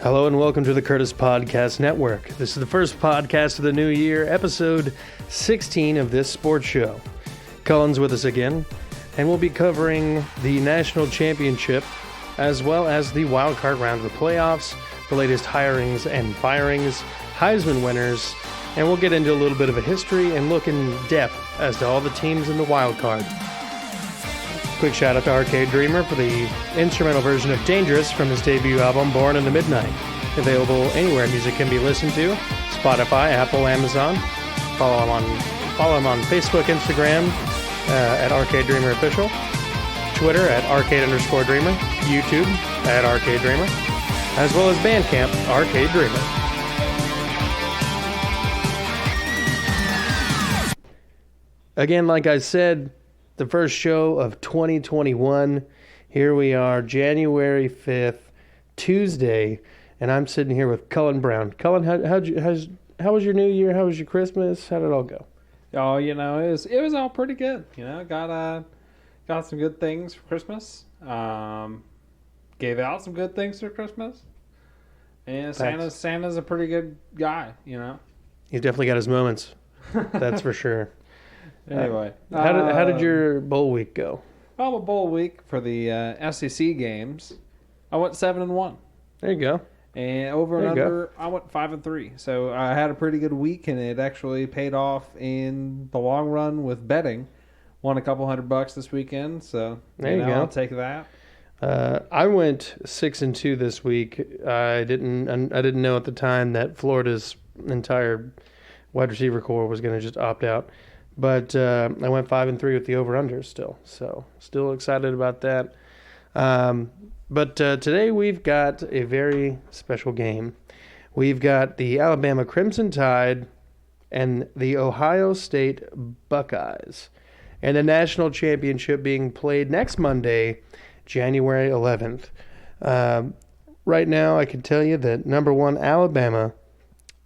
Hello and welcome to the Curtis Podcast Network. This is the first podcast of the new year, episode 16 of this sports show. Cullen's with us again, and we'll be covering the national championship as well as the wild card round of the playoffs, the latest hirings and firings, Heisman winners, and we'll get into a little bit of a history and look in depth as to all the teams in the wild card. Quick shout out to Arcade Dreamer for the instrumental version of Dangerous from his debut album Born in the Midnight. Available anywhere music can be listened to, Spotify, Apple, Amazon. Follow him on Facebook, Instagram at Arcade Dreamer Official, Twitter at Arcade_Dreamer, YouTube at Arcade Dreamer, as well as Bandcamp, Arcade Dreamer. Again, like I said, the first show of 2021. Here we are, January 5th, Tuesday, and I'm sitting here with Cullen Brown. Cullen, how was your New Year? How was your Christmas? How did it all go? Oh, it was all pretty good. Got some good things for Christmas. Gave out some good things for Christmas. And Santa's a pretty good guy, He's definitely got his moments. That's for sure. Anyway, how did your bowl week go? Well, a bowl week for the SEC games. I went 7-1. There you go. And over and under, I went 5-3. So I had a pretty good week, and it actually paid off in the long run with betting. Won a couple $100 this weekend, so there you go. I'll take that. I went 6-2 this week. I didn't know at the time that Florida's entire wide receiver core was going to just opt out. But I went 5-3 with the over-under still. So still excited about that. But today we've got a very special game. We've got the Alabama Crimson Tide and the Ohio State Buckeyes. And the national championship being played next Monday, January 11th. Right now I can tell you that number one, Alabama,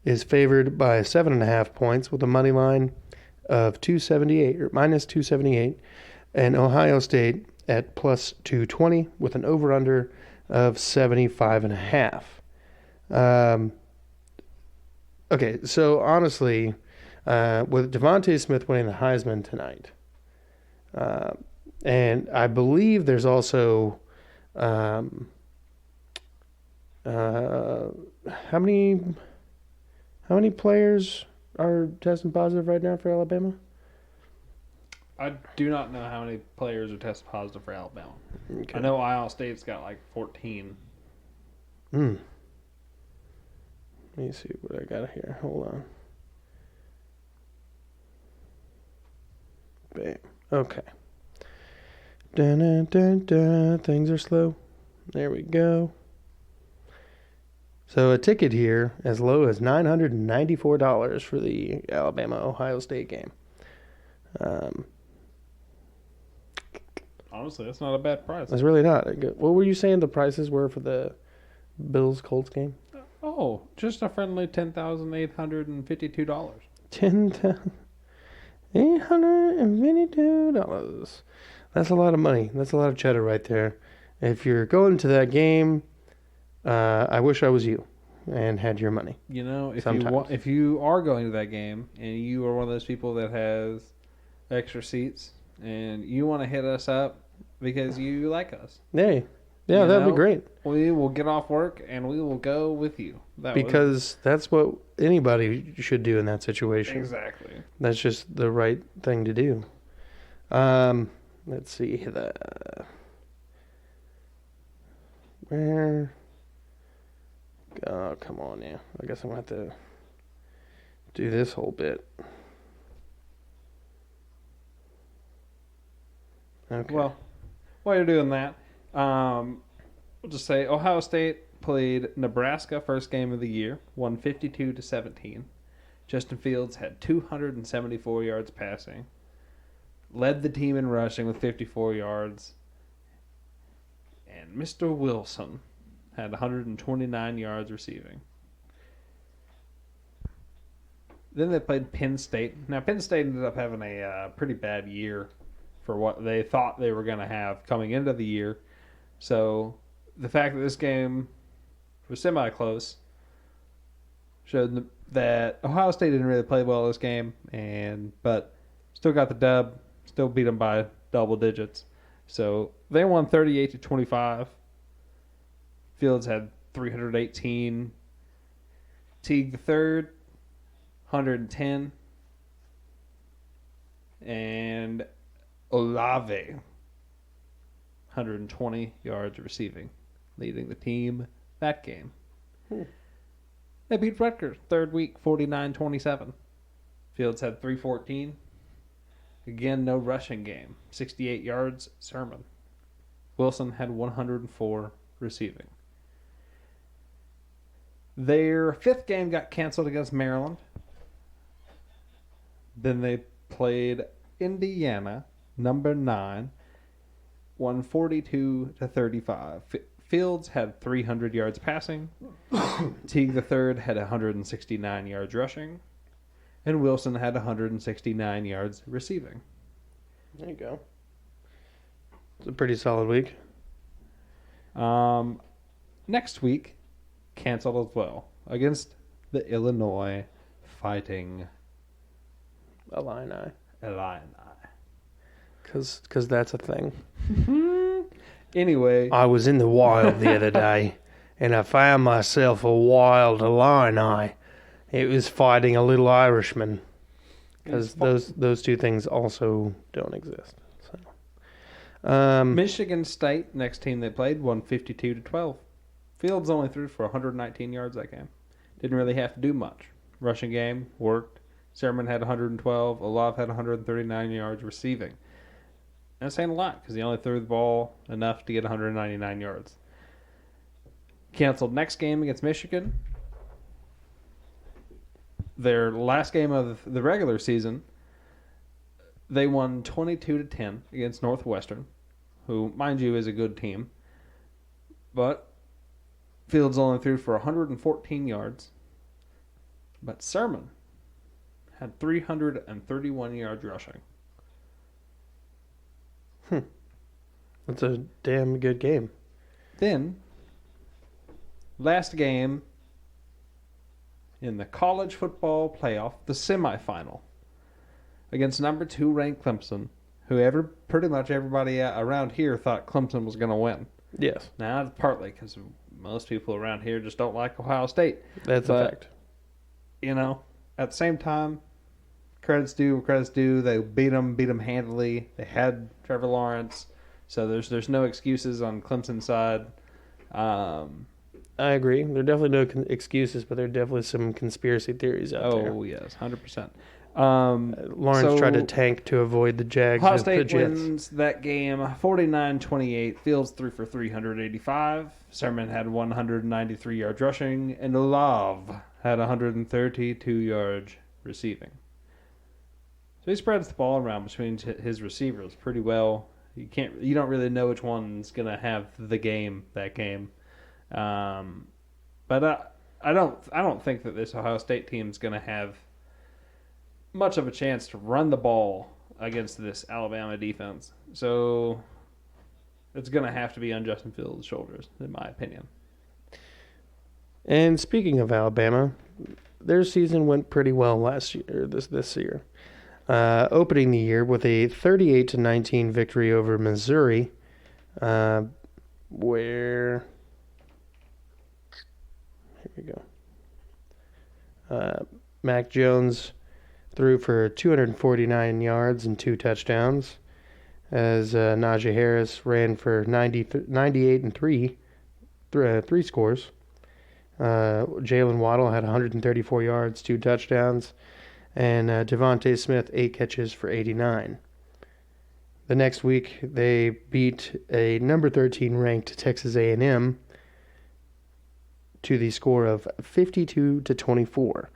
is favored by 7.5 points with a money line of 278 or minus 278, and Ohio State at plus 220 with an over-under of 75.5. Okay, so honestly, with Devontae Smith winning the Heisman tonight, and I believe there's also how many players are testing positive right now for Alabama? I do not know how many players are tested positive for Alabama. Okay. I know Ohio State's got like 14. Let me see what I got here. Hold on. Bam. Okay. Dun, dun, dun. Things are slow. There we go. So a ticket here as low as $994 for the Alabama-Ohio State game. Honestly, that's not a bad price. That's really not. What were you saying the prices were for the Bills-Colts game? Oh, just a friendly $10,852. $10,852. That's a lot of money. That's a lot of cheddar right there. If you're going to that game, I wish I was you and had your money. If you are going to that game and you are one of those people that has extra seats and you want to hit us up because you like us. Hey, yeah, that'd be great. We will get off work and we will go with you. That's what anybody should do in that situation. Exactly. That's just the right thing to do. Let's see. Where... Oh, come on now. I guess I'm going to have to do this whole bit. Okay. Well, while you're doing that, we'll just say Ohio State played Nebraska first game of the year, won 52-17. Justin Fields had 274 yards passing, led the team in rushing with 54 yards, and Mr. Wilson had 129 yards receiving. Then they played Penn State. Now, Penn State ended up having a pretty bad year for what they thought they were going to have coming into the year. So the fact that this game was semi-close. Showed that Ohio State didn't really play well this game, but still got the dub. Still beat them by double digits. So they won 38-25. Fields had 318. Teague the third, 110. And Olave, 120 yards receiving, leading the team that game. They beat Rutgers third week, 49-27. Fields had 314. Again, no rushing game. 68 yards, Sermon. Wilson had 104 receiving. Their fifth game got canceled against Maryland. Then they played Indiana, number 9, won 42-35. Fields had 300 yards passing. Teague the third had 169 yards rushing. And Wilson had 169 yards receiving. There you go. It's a pretty solid week. Next week, canceled as well against the Illinois Fighting Illini. Because that's a thing. Anyway. I was in the wild the other day, and I found myself a wild Illini. It was fighting a little Irishman. Because those two things also don't exist. So, Michigan State, next team they played, won 52-12. Fields only threw for 119 yards that game. Didn't really have to do much. Rushing game worked. Sermon had 112. Olave had 139 yards receiving. And that's saying a lot because he only threw the ball enough to get 199 yards. Canceled next game against Michigan. Their last game of the regular season, they won 22-10 against Northwestern, who, mind you, is a good team. But Fields only threw for 114 yards. But Sermon had 331 yards rushing. That's a damn good game. Then, last game in the college football playoff, the semifinal, against number 2 ranked Clemson, who pretty much everybody around here thought Clemson was going to win. Yes. Now, that's partly because most people around here just don't like Ohio State. That's a fact. You know, at the same time, credit's due where credit's due. They beat them handily. They had Trevor Lawrence, so there's no excuses on Clemson's side. I agree. There are definitely no excuses, but there are definitely some conspiracy theories out there. Oh, yes, 100%. Lawrence tried to tank to avoid the Jags. Ohio and State the Jets. wins that game 49-28. Fields threw for 385. Sermon had 193 yards rushing, and Olave had 132 yards receiving. So he spreads the ball around between his receivers pretty well. You don't really know which one's gonna have the game that game. But I don't think that this Ohio State team is gonna have much of a chance to run the ball against this Alabama defense. So it's gonna have to be on Justin Fields' shoulders, in my opinion. And speaking of Alabama, their season went pretty well last year. This year. Opening the year with a 38-19 victory over Missouri, where here we go. Mac Jones threw for 249 yards and 2 touchdowns, as Najee Harris ran for 98 and 3 scores. Jalen Waddle had 134 yards, 2 touchdowns. And Devontae Smith, 8 catches for 89. The next week, they beat a number 13 ranked Texas A&M to the score of 52-24.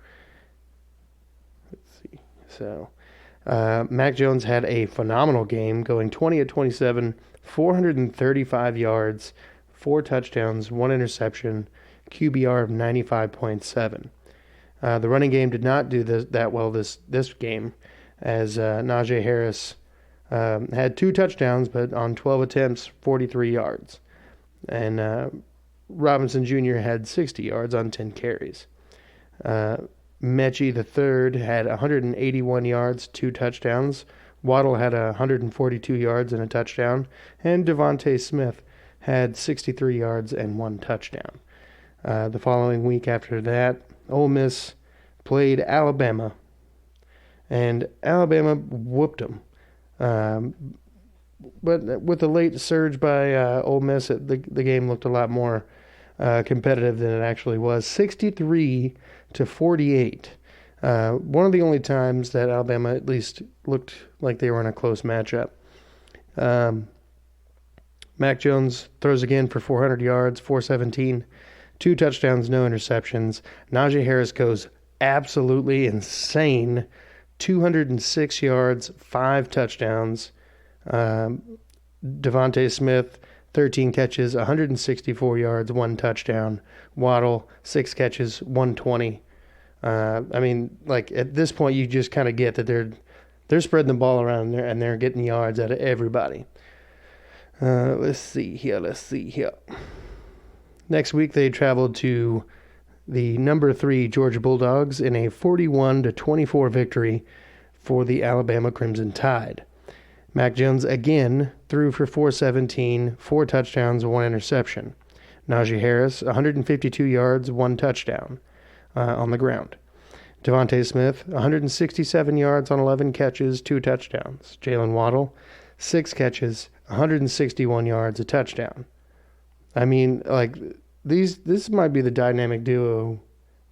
Let's see. So, Mac Jones had a phenomenal game, going 20-27, 435 yards, 4 touchdowns, 1 interception, QBR of 95.7. The running game did not do that well this game, as Najee Harris had 2 touchdowns, but on 12 attempts, 43 yards. And Robinson Jr. had 60 yards on 10 carries. Mechie the third had 181 yards, 2 touchdowns. Waddle had 142 yards and a touchdown. And Devontae Smith had 63 yards and 1 touchdown. The following week after that, Ole Miss played Alabama, and Alabama whooped them. But with the late surge by Ole Miss, the game looked a lot more competitive than it actually was. 63-48. One of the only times that Alabama at least looked like they were in a close matchup. Mac Jones throws again for 400 yards, 417, 2 touchdowns, no interceptions. Najee Harris goes absolutely insane, 206 yards, 5 touchdowns. Devontae Smith, 13 catches, 164 yards, 1 touchdown. Waddle, 6 catches, 120. I mean, like at this point, you just kind of get that they're spreading the ball around there and they're getting yards out of everybody. Let's see here. Next week, they traveled to the number 3 Georgia Bulldogs in a 41-24 victory for the Alabama Crimson Tide. Mac Jones again threw for 417, 4 touchdowns, 1 interception. Najee Harris, 152 yards, 1 touchdown on the ground. Devontae Smith, 167 yards on 11 catches, 2 touchdowns. Jalen Waddle, 6 catches, 161 yards, a touchdown. I mean, like, this might be the dynamic duo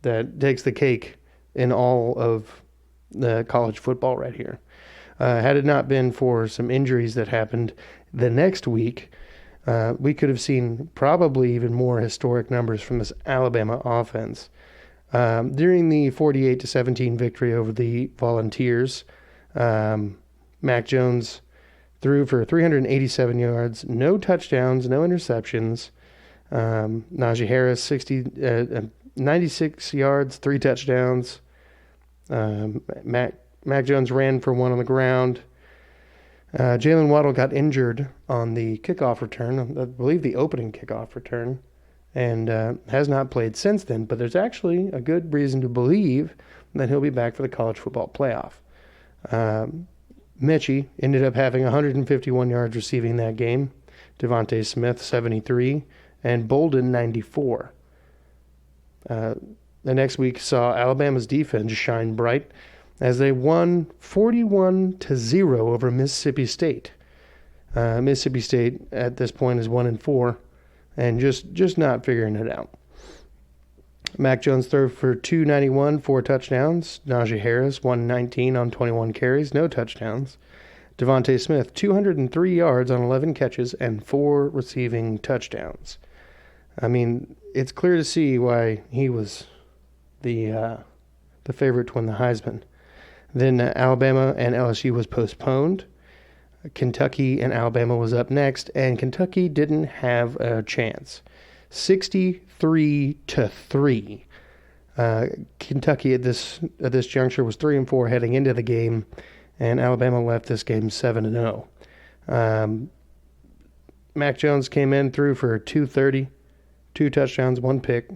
that takes the cake in all of the college football right here. Had it not been for some injuries that happened the next week, we could have seen probably even more historic numbers from this Alabama offense. During the 48-17 victory over the Volunteers, Mac Jones threw for 387 yards, no touchdowns, no interceptions. Najee Harris, 96 yards, 3 touchdowns. Mac Jones ran for 1 on the ground. Jalen Waddle got injured on the kickoff return, I believe the opening kickoff return, and has not played since then. But there's actually a good reason to believe that he'll be back for the college football playoff. Mechie ended up having 151 yards receiving that game. Devontae Smith, 73, and Bolden, 94. The next week saw Alabama's defense shine bright as they won 41-0 over Mississippi State. Mississippi State at this point is 1-4, and just not figuring it out. Mac Jones threw for 291, 4 touchdowns. Najee Harris, 119 on 21 carries, no touchdowns. Devontae Smith, 203 yards on 11 catches and 4 receiving touchdowns. I mean, it's clear to see why he was the favorite to win the Heisman. Then Alabama and LSU was postponed. Kentucky and Alabama was up next, and Kentucky didn't have a chance. 63-3. Kentucky at this juncture was 3-4 heading into the game, and Alabama left this game 7-0. Mac Jones came in, threw for 230, 2 touchdowns, 1 pick.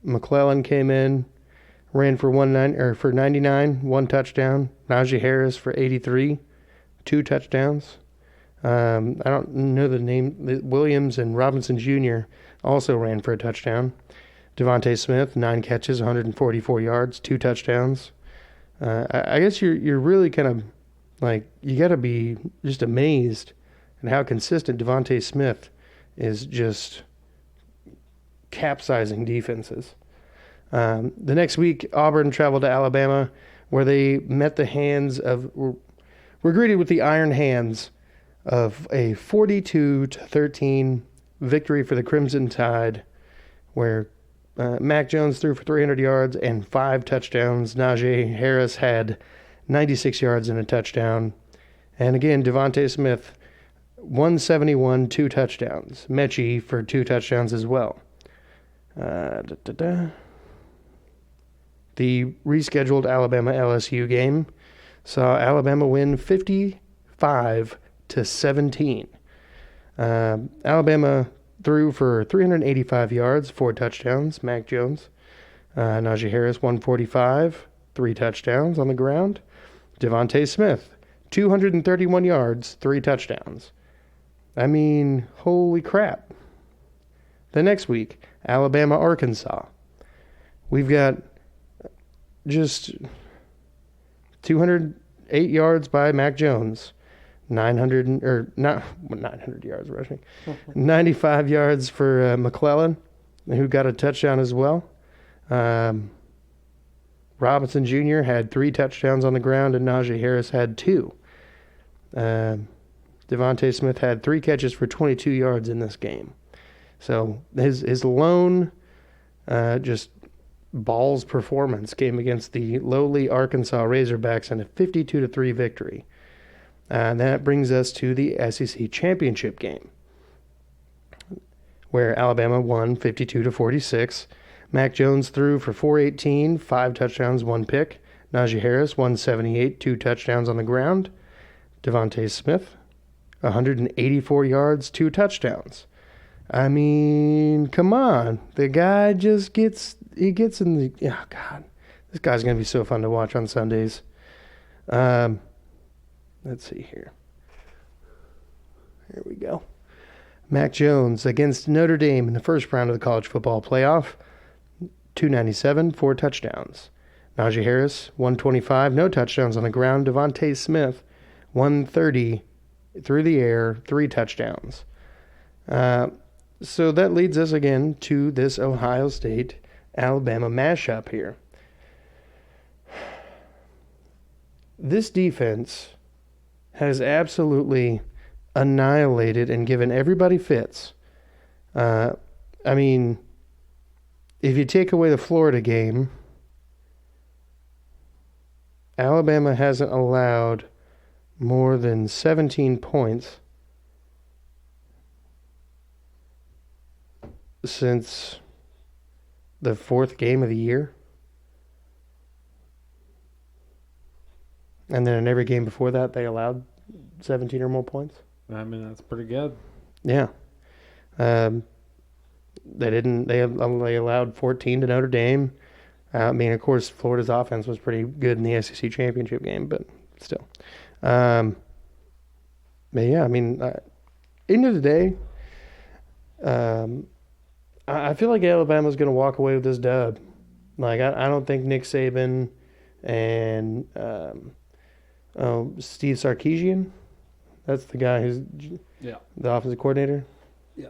McClellan came in, ran for 99, 1 touchdown. Najee Harris for 83, 2 touchdowns. I don't know the name. Williams and Robinson Jr. also ran for a touchdown. Devontae Smith, 9 catches, 144 yards, 2 touchdowns. I guess you're really kind of like, you got to be just amazed at how consistent Devontae Smith is, just capsizing defenses. The next week, Auburn traveled to Alabama, where they met the hands of, were greeted with the iron hands of a 42-13 victory for the Crimson Tide, where Mac Jones threw for 300 yards and 5 touchdowns. Najee Harris had 96 yards and a touchdown. And again, Devontae Smith, 171, 2 touchdowns. Mechie for 2 touchdowns as well. The rescheduled Alabama-LSU game saw Alabama win 55-17. Alabama threw for 385 yards, 4 touchdowns. Mac Jones. Najee Harris, 145, 3 touchdowns on the ground. Devontae Smith, 231 yards, 3 touchdowns. I mean, holy crap. The next week, Alabama, Arkansas. We've got just 208 yards by Mac Jones, 900 yards rushing, 95 yards for McClellan, who got a touchdown as well. Robinson Jr. had 3 touchdowns on the ground, and Najee Harris had 2. Devontae Smith had 3 catches for 22 yards in this game. So his lone just balls performance came against the lowly Arkansas Razorbacks in a 52-3 victory. And that brings us to the SEC championship game, where Alabama won 52-46. Mac Jones threw for 418, 5 touchdowns, 1 pick. Najee Harris, 178, 2 touchdowns on the ground. Devontae Smith, 184 yards, 2 touchdowns. I mean, come on. The guy just gets in the... Oh, God. This guy's going to be so fun to watch on Sundays. Let's see here. Here we go. Mac Jones against Notre Dame in the first round of the college football playoff. 297, 4 touchdowns. Najee Harris, 125, no touchdowns on the ground. Devontae Smith, 130 through the air, 3 touchdowns. So that leads us again to this Ohio State-Alabama mashup here. This defense has absolutely annihilated and given everybody fits. I mean, if you take away the Florida game, Alabama hasn't allowed more than 17 points since the 4th game of the year. And then in every game before that, they allowed 17 or more points. I mean, that's pretty good. Yeah. They didn't. They allowed 14 to Notre Dame. I mean, of course, Florida's offense was pretty good in the SEC championship game, but still. But yeah, I mean, end of the day, I feel like Alabama's going to walk away with this dub. Like, I don't think Nick Saban and Steve Sarkisian, that's the guy who's the offensive coordinator. Yeah.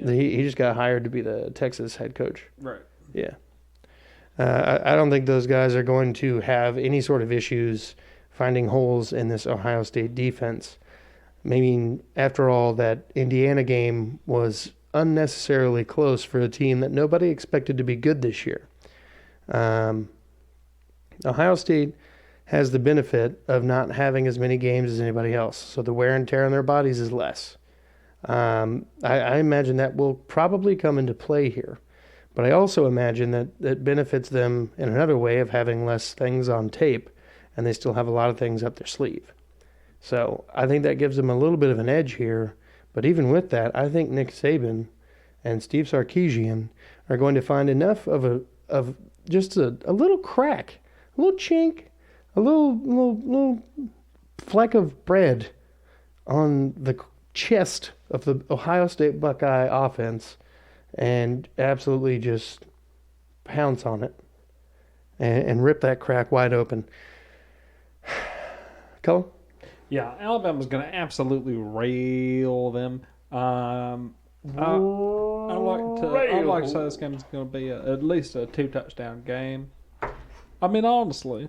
He just got hired to be the Texas head coach. Right. Yeah. I don't think those guys are going to have any sort of issues finding holes in this Ohio State defense. I mean, after all, that Indiana game was unnecessarily close for a team that nobody expected to be good this year. Ohio State has the benefit of not having as many games as anybody else, so the wear and tear on their bodies is less. I imagine that will probably come into play here. But I also imagine that it benefits them in another way of having less things on tape, and they still have a lot of things up their sleeve. So I think that gives them a little bit of an edge here. But even with that, I think Nick Saban and Steve Sarkisian are going to find enough of just a little crack, a little chink, a little fleck of bread on the chest of the Ohio State Buckeye offense, and absolutely just pounce on it and rip that crack wide open. Cullen? Yeah, Alabama's going to absolutely rail them. I'd like to say this game is going to be at least a 2-touchdown game. I mean, honestly,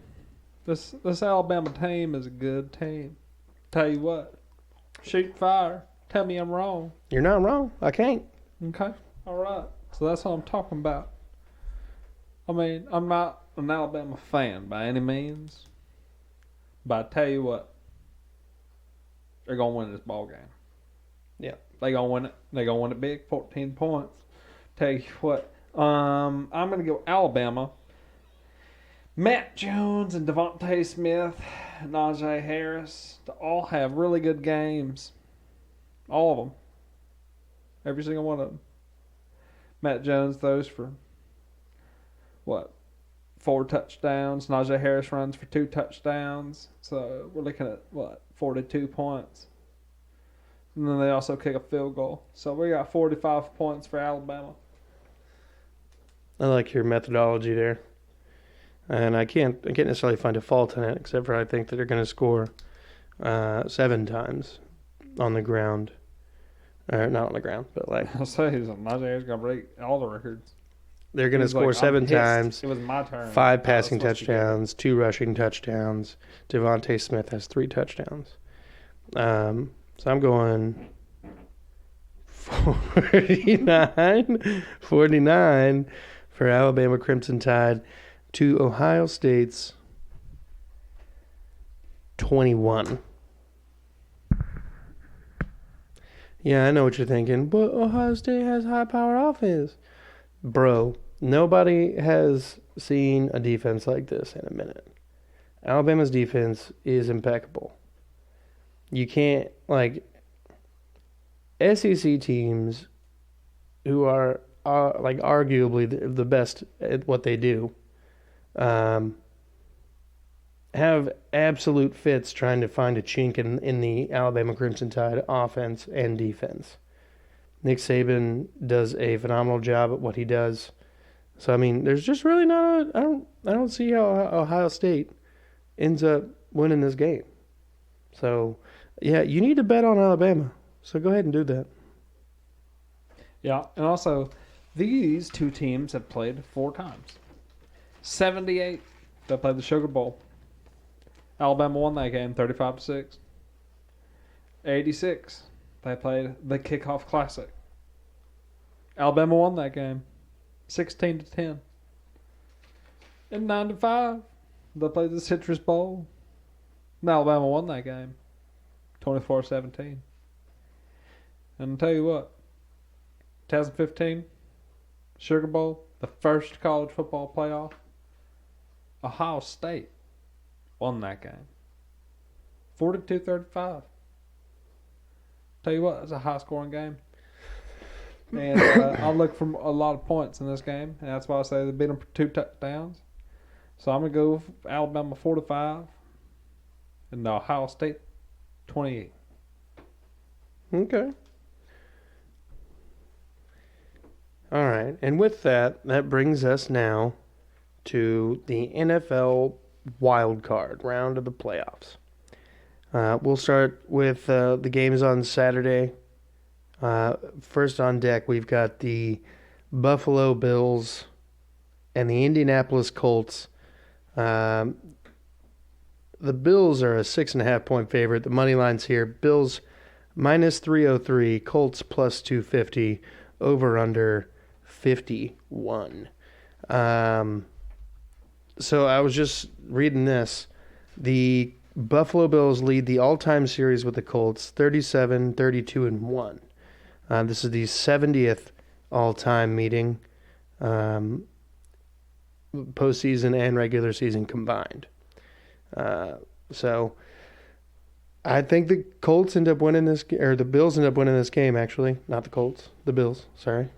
this Alabama team is a good team. Tell you what, shoot fire. Tell me I'm wrong. You're not wrong. I can't. Okay. All right. So that's what I'm talking about. I mean, I'm not an Alabama fan by any means, but I tell you what, they're gonna win this ball game. Yeah, they're gonna win it. They're gonna win it big, 14 points. Tell you what, I'm gonna go Alabama. Matt Jones and Devontae Smith, Najee Harris, to all have really good games. All of them. Every single one of them. Matt Jones throws for, 4 touchdowns. Najee Harris runs for 2 touchdowns. So we're looking at, 42 points. And then they also kick a field goal. So we got 45 points for Alabama. I like your methodology there. And I can't necessarily find a fault in it, except for I think that they're going to score 7 times on the ground. Or not on the ground, but like I'll say Najee Harris going to break all the records. they're going to score like, 7 times. It was my turn. 5 passing touchdowns, 2 rushing touchdowns. Devontae Smith has 3 touchdowns. So I'm going 49 for Alabama Crimson Tide to Ohio State's 21. Yeah, I know what you're thinking, but Ohio State has high-powered offense. Bro, nobody has seen a defense like this in a minute. Alabama's defense is impeccable. You can't, SEC teams who are arguably the best at what they do have absolute fits trying to find a chink in the Alabama Crimson Tide offense and defense. Nick Saban does a phenomenal job at what he does. So I mean, there's just really not I don't see how Ohio State ends up winning this game. So yeah, you need to bet on Alabama. So go ahead and do that. Yeah, and also these 2 teams have played 4 times. 78, they played the Sugar Bowl. Alabama won that game 35-6. 86, they played the Kickoff Classic. Alabama won that game 16-10. In 95, they played the Citrus Bowl. And Alabama won that game 24-17. And I'll tell you what, 2015 Sugar Bowl, the first college football playoff, Ohio State won that game 42-35. Tell you what, it's a high-scoring game. And I look for a lot of points in this game, and that's why I say they beat them for 2 touchdowns. So I'm going to go with Alabama 4-5 and Ohio State 28. Okay. All right. And with that brings us now to the NFL wild card round of the playoffs. We'll start with the games on Saturday. First on deck, we've got the Buffalo Bills and the Indianapolis Colts. The Bills are a 6.5-point favorite. The money line's here. Bills minus 303, Colts plus 250, over under 51. So I was just reading this. The Buffalo Bills lead the all-time series with the Colts, 37-32-1. This is the 70th all-time meeting, postseason and regular season combined. So I think the Colts end up winning this, or the Bills end up winning this game. Actually, not the Colts, the Bills. Sorry.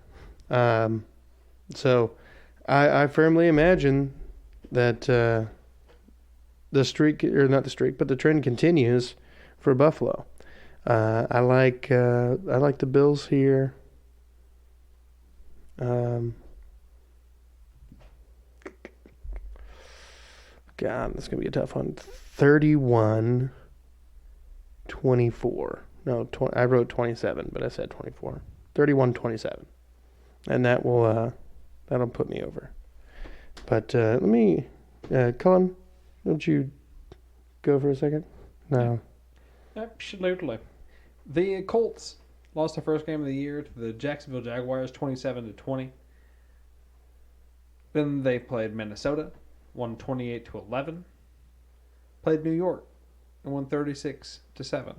So I firmly imagine that the streak, or not the streak, but the trend continues for Buffalo. I like the Bills here. God, that's gonna be a tough one. 31-24. No, I wrote 27, but I said 24. 31-27, and that will that'll put me over. But let me, Cullen, don't you go for a second? No. Absolutely. The Colts lost their first game of the year to the Jacksonville Jaguars, 27-20. Then they played Minnesota, won 28-11. Played New York and won 36-7.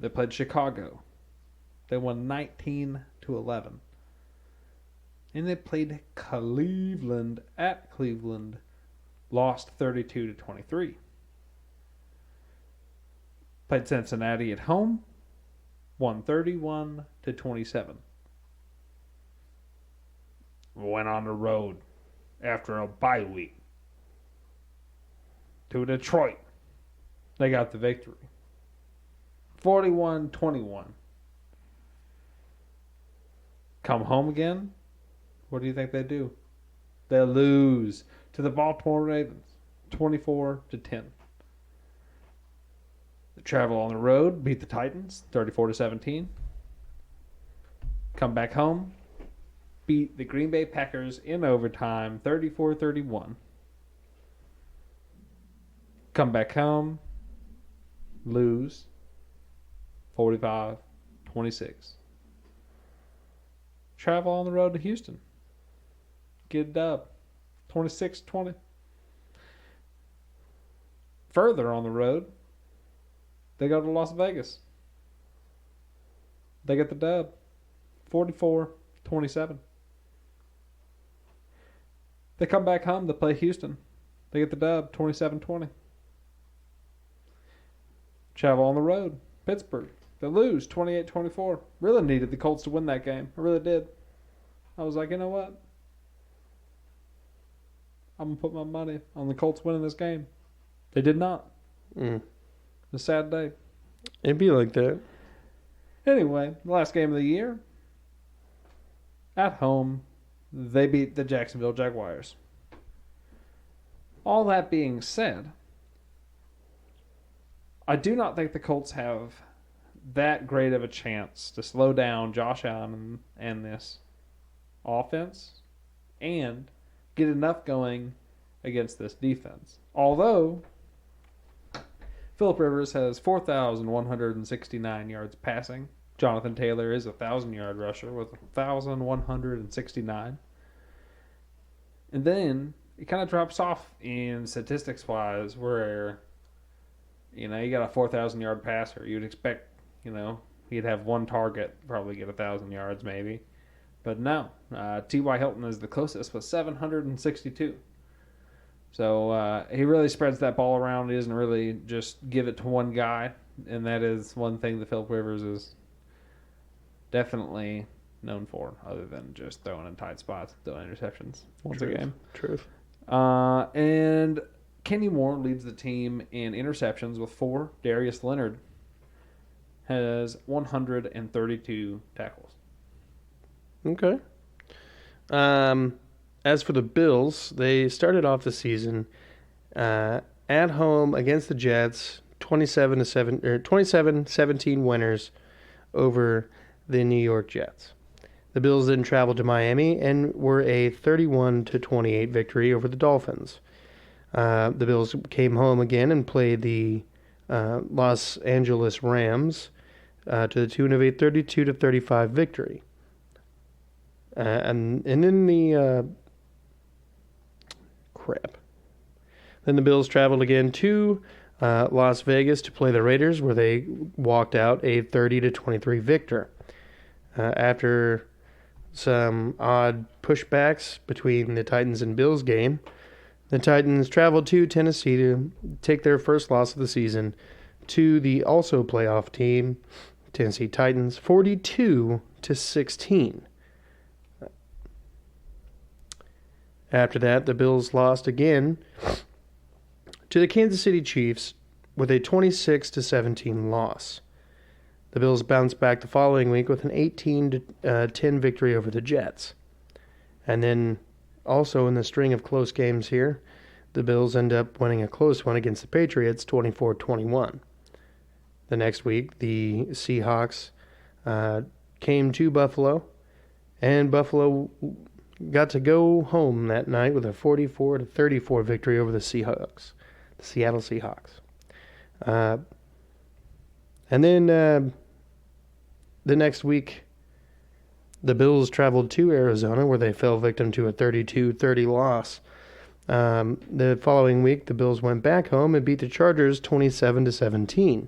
They played Chicago. They won 19-11. And they played Cleveland at Cleveland, lost 32-23. Played Cincinnati at home, won 31-27. Went on the road after a bye week to Detroit. They got the victory. 41-21. Come home again. What do you think they do? They lose to the Baltimore Ravens, 24-10. They travel on the road, beat the Titans, 34-17. Come back home, beat the Green Bay Packers in overtime, 34-31. Come back home, lose, 45-26. Travel on the road to Houston. Get a dub. 26-20. Further on the road, they go to Las Vegas. They get the dub. 44-27. They come back home to play Houston. They get the dub. 27-20. Travel on the road. Pittsburgh. They lose 28-24. Really needed the Colts to win that game. I really did. I was like, you know what? I'm going to put my money on the Colts winning this game. They did not. It's a sad day. It'd be like that. Anyway, the last game of the year. At home, they beat the Jacksonville Jaguars. All that being said, I do not think the Colts have that great of a chance to slow down Josh Allen and this offense and get enough going against this defense. Although Phillip Rivers has 4,169 yards passing. Jonathan Taylor is a 1,000-yard rusher with 1,169. And then it kind of drops off in statistics-wise where, you got a 4,000-yard passer. You'd expect, he'd have one target, probably get 1,000 yards maybe. But no, T.Y. Hilton is the closest with 762. So he really spreads that ball around. He doesn't really just give it to one guy. And that is one thing that Phillip Rivers is definitely known for, other than just throwing in tight spots, throwing interceptions once a game. Truth. And Kenny Moore leads the team in interceptions with 4. Darius Leonard has 132 tackles. Okay. As for the Bills, they started off the season at home against the Jets, 27-17 winners over the New York Jets. The Bills then traveled to Miami and were a 31-28 victory over the Dolphins. The Bills came home again and played the Los Angeles Rams to the tune of a 32-35 victory. And in the Then the Bills traveled again to Las Vegas to play the Raiders, where they walked out a 30-23 victor. After some odd pushbacks between the Titans and Bills game, the Titans traveled to Tennessee to take their first loss of the season to the also playoff team, Tennessee Titans, 42-16. After that, the Bills lost again to the Kansas City Chiefs with a 26-17 loss. The Bills bounced back the following week with an 18-10 victory over the Jets. And then also in the string of close games here, the Bills end up winning a close one against the Patriots, 24-21. The next week, the Seahawks came to Buffalo, and Buffalo got to go home that night with a 44-34 victory over the Seahawks, the Seattle Seahawks. And then the next week, the Bills traveled to Arizona, where they fell victim to a 32-30 loss. The following week, the Bills went back home and beat the Chargers 27-17.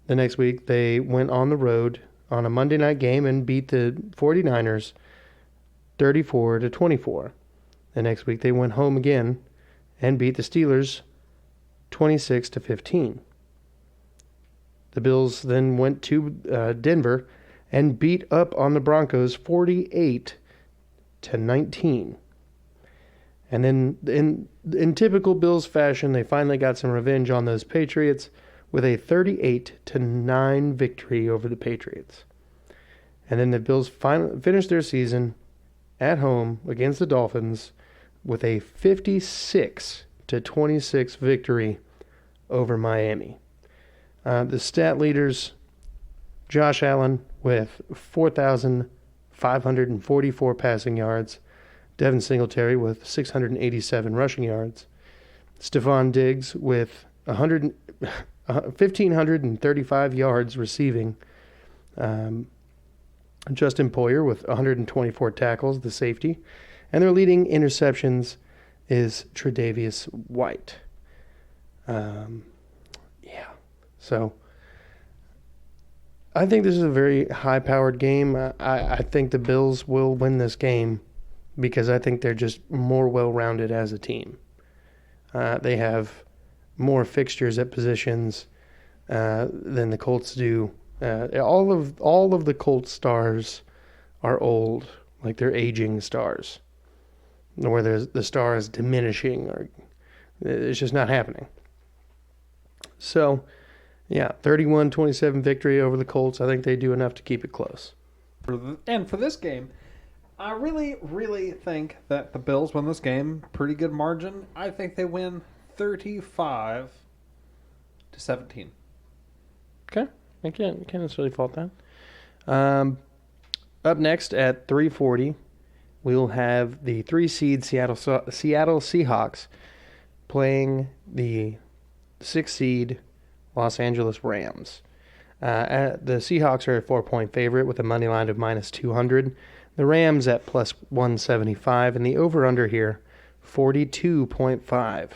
The next week, they went on the road on a Monday night game and beat the 49ers 34-24. The next week, they went home again and beat the Steelers 26-15. The Bills then went to Denver and beat up on the Broncos 48-19. And then in typical Bills fashion, they finally got some revenge on those Patriots with a 38-9 victory over the Patriots. And then the Bills finished their season at home against the Dolphins with a 56-26 victory over Miami. The stat leaders, Josh Allen with 4,544 passing yards, Devin Singletary with 687 rushing yards, Stephon Diggs with 1,535 yards receiving, Justin Poyer with 124 tackles, the safety, and their leading interceptions is Tre'Davious White. So I think this is a very high-powered game. I think the Bills will win this game because I think they're just more well-rounded as a team. They have more fixtures at positions than the Colts do. All of the Colts stars are old, like they're aging stars, where the star is diminishing, or it's just not happening. So, yeah, 31-27 victory over the Colts. I think they do enough to keep it close. And for this game, I really, really think that the Bills win this game. Pretty good margin. I think they win 35-17. Okay. I can't necessarily fault that. Up next at 3:40, we'll have the 3-seed Seattle Seahawks playing the 6-seed Los Angeles Rams. The Seahawks are a 4-point favorite with a money line of minus 200. The Rams at plus 175, and the over-under here, 42.5.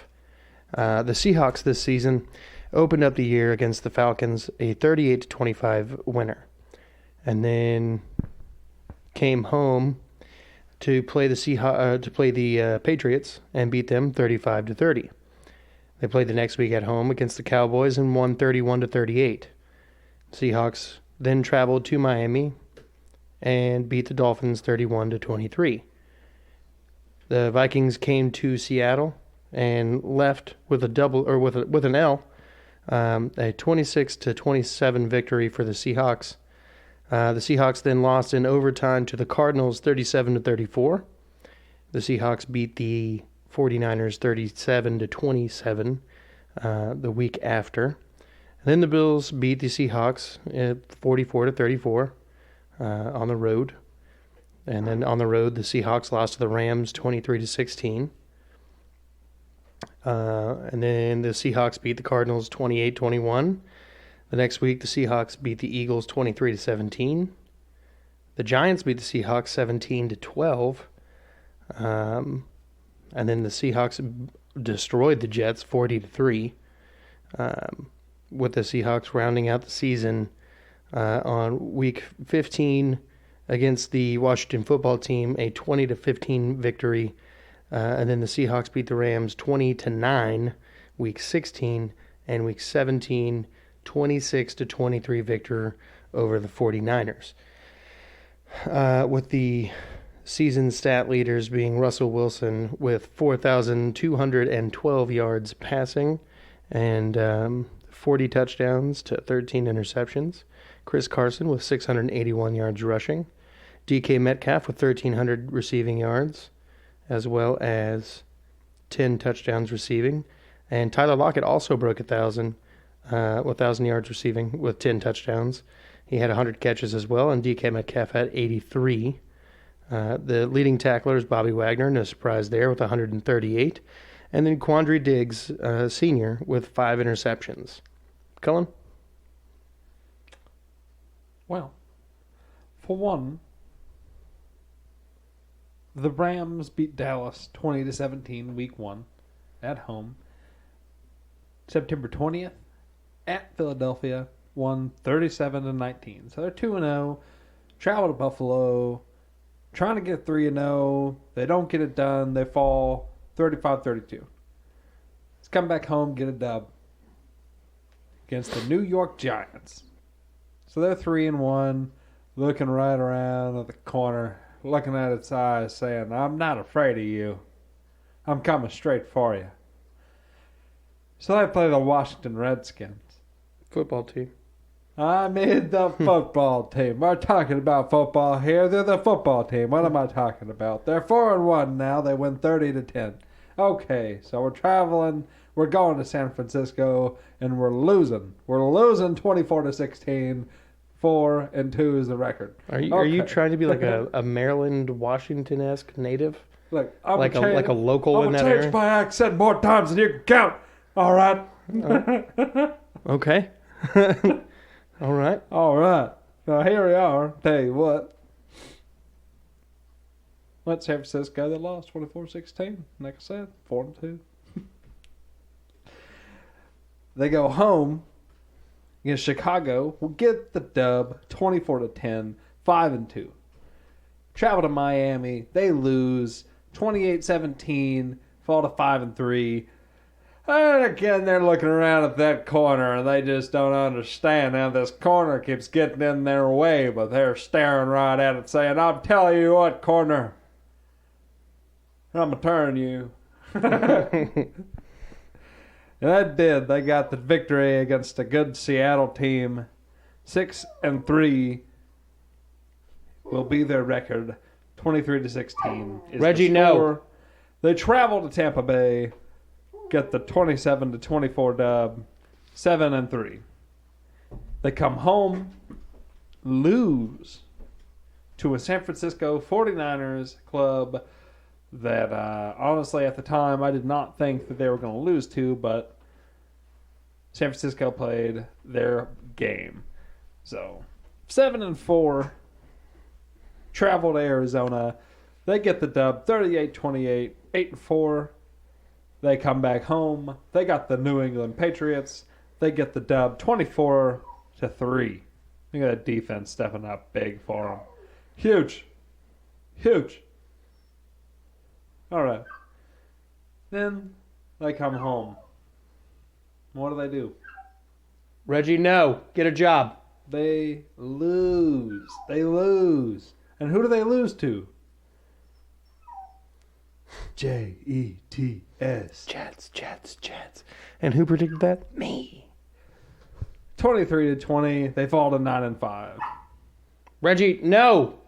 The Seahawks this season opened up the year against the Falcons, a 38-25 winner, and then came home to play the Patriots and beat them 35-30. They played the next week at home against the Cowboys and won 31-38. Seahawks then traveled to Miami and beat the Dolphins 31-23. The Vikings came to Seattle and left with an L, a 26-27 victory for the Seahawks. The Seahawks then lost in overtime to the Cardinals 37-34. The Seahawks beat the 49ers 37-27 the week after. And then the Bills beat the Seahawks 44-34 on the road. And then on the road, the Seahawks lost to the Rams 23-16. And then the Seahawks beat the Cardinals 28-21. The next week, the Seahawks beat the Eagles 23-17. The Giants beat the Seahawks 17-12. And then the Seahawks destroyed the Jets 40-3. With the Seahawks rounding out the season on week 15 against the Washington football team, a 20-15 victory. And then the Seahawks beat the Rams 20-9 week 16, and week 17 26-23 victor over the 49ers. With the season stat leaders being Russell Wilson with 4,212 yards passing and 40 touchdowns to 13 interceptions. Chris Carson with 681 yards rushing. DK Metcalf with 1,300 receiving yards, as well as 10 touchdowns receiving. And Tyler Lockett also broke 1,000 yards receiving with 10 touchdowns. He had 100 catches as well, and DK Metcalf had 83. The leading tackler is Bobby Wagner, no surprise there, with 138. And then Quandre Diggs, senior, with 5 interceptions. Cullen? Well, for one, the Rams beat Dallas 20-17 week 1 at home. September 20th at Philadelphia, won 37-19. So they're 2-0. Travel to Buffalo, trying to get 3-0. They don't get it done. They fall 35-32. Let's come back home, get a dub. against the New York Giants. So they're 3-1, looking right around at the corner, looking at its eyes, saying, I'm not afraid of you. I'm coming straight for you. So they play the Washington Redskins. Football team. I mean the football team. We're talking about football here. They're the football team. What am I talking about? They're 4-1 now. They win 30-10. Okay, so we're traveling. We're going to San Francisco, and we're losing. We're losing 24-16. 4-2 is the record. Are you trying to be like a Maryland, Washington-esque native? Look, I'm like a local in that change area? my accent more times than you can count. All right. Okay. All right. All right. Now here we are. Tell you what. Went San Francisco. They lost 24-16. Like I said, 4-2. They go home against Chicago. Will get the dub 24-10, 5-2. Travel to Miami. They lose 28-17, fall to 5-3. And again, they're looking around at that corner, and they just don't understand how this corner keeps getting in their way, but they're staring right at it, saying, I'm telling you what, corner, I'm going to turn you. And that did. They got the victory against a good Seattle team. 6-3 will be their record. 23-16 is Reggie, the score. no. They travel to Tampa Bay, get the 27-24 dub, 7-3. They come home, lose to a San Francisco 49ers club that honestly at the time I did not think that they were going to lose to, but San Francisco played their game. So 7-4, travel to Arizona. They get the dub 38-28, 8-4. They come back home. They got the New England Patriots. They get the dub 24-3. Look at that defense stepping up big for them. Huge. Huge. All right. Then they come home. What do? Reggie, no. Get a job. They lose. And who do they lose to? Jets. Jets. And who predicted that? Me. 23-20. They fall to 9-5. Reggie, no.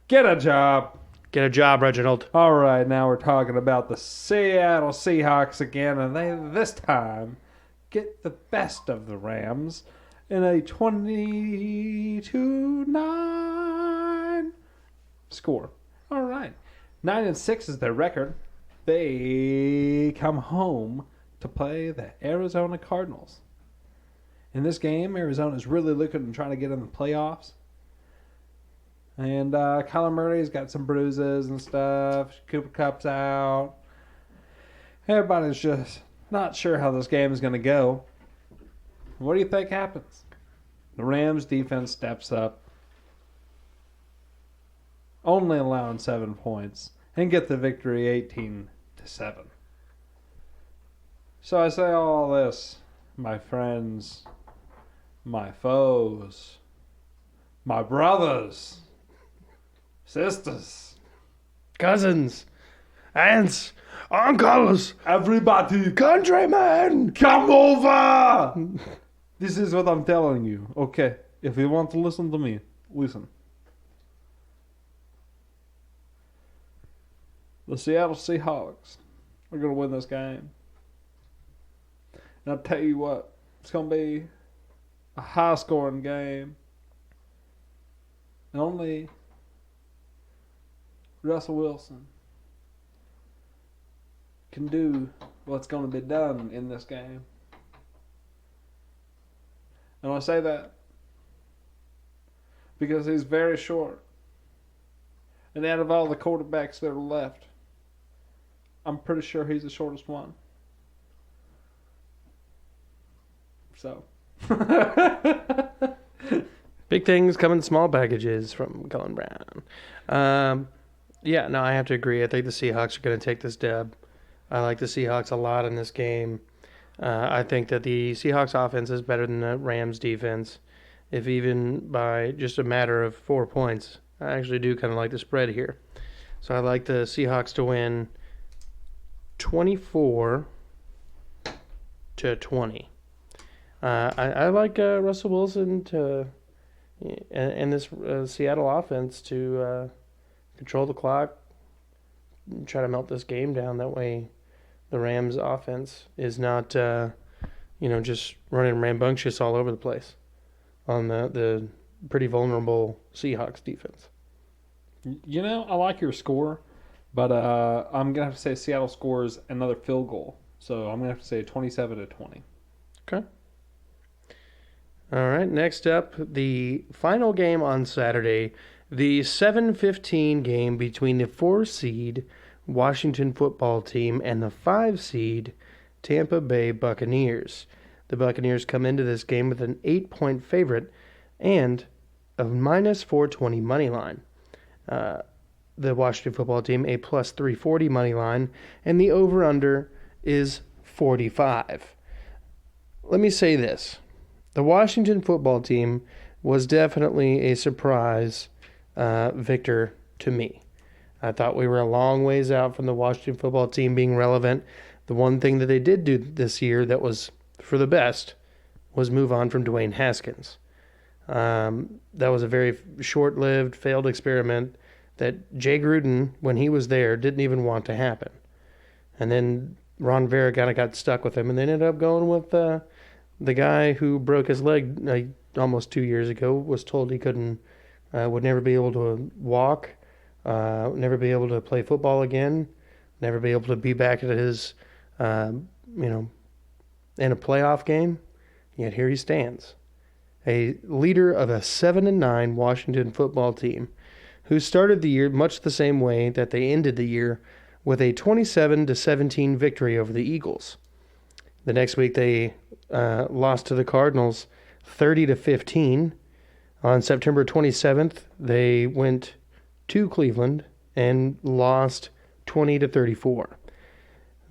Get a job. Get a job, Reginald. All right, now we're talking about the Seattle Seahawks again, and they this time get the best of the Rams in a 20-9 score. All right, 9-6 is their record. They come home to play the Arizona Cardinals. In this game, Arizona's really looking and trying to get in the playoffs. And Kyler Murray's got some bruises and stuff. Cooper Kupp's out. Everybody's just not sure how this game is going to go. What do you think happens? The Rams defense steps up, only allowing 7 points, and get the victory 18-7. So I say all this, my friends, my foes, my brothers, sisters, Cousins, aunts, uncles, everybody, countrymen, come over! This is what I'm telling you. Okay, if you want to listen to me, listen. The Seattle Seahawks are going to win this game. And I'll tell you what, it's going to be a high-scoring game. And only Russell Wilson can do what's going to be done in this game. And I say that because he's very short. And out of all the quarterbacks that are left, I'm pretty sure he's the shortest one. So. Big things come in small packages from Colin Brown. Yeah, no, I have to agree. I think the Seahawks are going to take this dub. I like the Seahawks a lot in this game. I think that the Seahawks offense is better than the Rams defense, if even by just a matter of 4 points. I actually do kind of like the spread here. So I like the Seahawks to win 24-20. I like Russell Wilson to and this Seattle offense to control the clock, try to melt this game down. That way, the Rams offense is not just running rambunctious all over the place on the pretty vulnerable Seahawks defense. I like your score, but I'm gonna have to say Seattle scores another field goal. So I'm gonna have to say 27-20. Okay. All right. Next up, the final game on Saturday, the 7:15 game between the 4 seed Washington football team and the 5 seed Tampa Bay Buccaneers. The Buccaneers come into this game with an 8-point favorite and a minus 420 money line. The Washington football team a plus 340 money line, and the over-under is 45. Let me say this. The Washington football team was definitely a surprise victor to me. I thought we were a long ways out from the Washington football team being relevant. The one thing that they did do this year that was for the best was move on from Dwayne Haskins. That was a very short-lived, failed experiment that Jay Gruden, when he was there, didn't even want to happen. And then Ron Vera kind of got stuck with him, and they ended up going with the guy who broke his leg almost 2 years ago, was told he would never be able to walk, never be able to play football again, never be able to be back at his, in a playoff game. Yet here he stands, a leader of a 7-9 Washington football team, who started the year much the same way that they ended the year, with a 27-17 victory over the Eagles. The next week they lost to the Cardinals 30-15. On September 27th, they went to Cleveland and lost 20-34.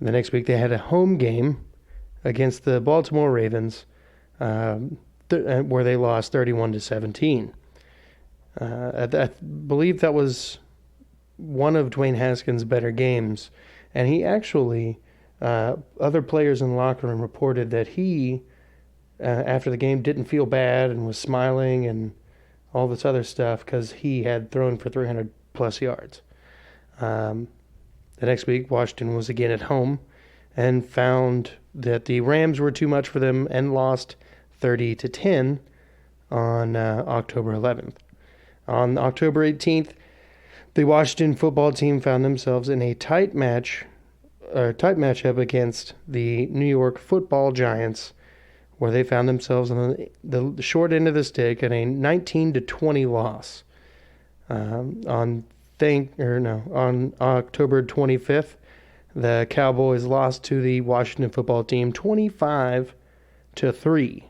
The next week they had a home game against the Baltimore Ravens, where they lost 31-17. I believe that was one of Dwayne Haskins' better games, and he actually, other players in the locker room reported that he, after the game, didn't feel bad and was smiling and all this other stuff because he had thrown for 300-plus yards. The next week, Washington was again at home and found that the Rams were too much for them and lost 30-10 on October 11th. On October 18th, the Washington football team found themselves in a tight matchup against the New York Football Giants, where they found themselves on the short end of the stick in a 19-20 loss. On October 25th, the Cowboys lost to the Washington football team 25-3.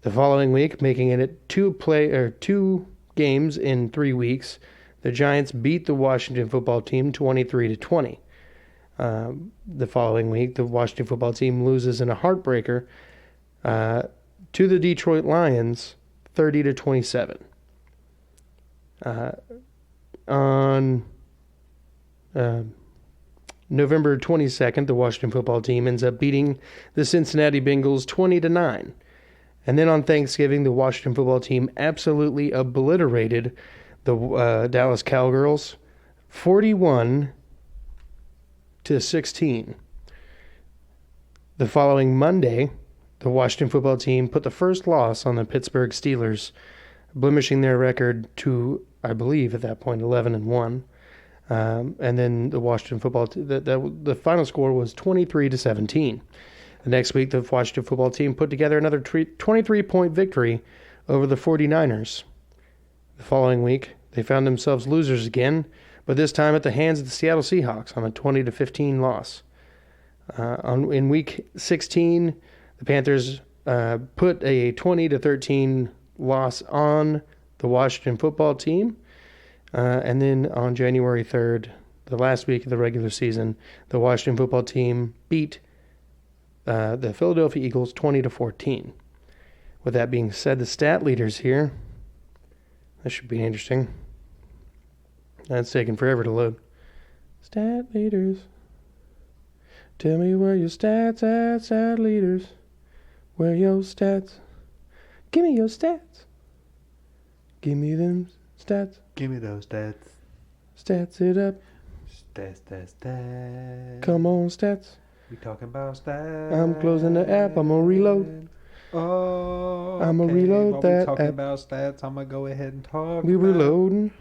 The following week, making it two games in 3 weeks, the Giants beat the Washington football team 23-20. The following week, the Washington football team loses in a heartbreaker to the Detroit Lions 30-27. On November 22nd, the Washington football team ends up beating the Cincinnati Bengals 20-9. And then on Thanksgiving, the Washington football team absolutely obliterated the Dallas Cowgirls 41-16. The following Monday, the Washington football team put the first loss on the Pittsburgh Steelers, blemishing their record to, I believe, at that point, 11-1. And then the Washington football the final score was 23-17. The next week, the Washington football team put together another 23-point victory over the 49ers. The following week, they found themselves losers again, but this time at the hands of the Seattle Seahawks on a 20-15 loss. In week 16, the Panthers put a 20-13 loss on the Washington football team. And then on January 3rd, the last week of the regular season, the Washington football team beat the Philadelphia Eagles 20-14. With that being said, the stat leaders here. This should be interesting. That's taking forever to load. Stat leaders. Tell me where your stats at, stat leaders. Where your stats? Give me your stats. Give me them stats. Give me those stats. Stats it up. Stats. Come on, stats. We talking about stats. I'm closing the app. I'm gonna reload. Oh, okay. I'ma reload While that we talking app. about stats, I'm gonna go ahead and talk. We about reloading.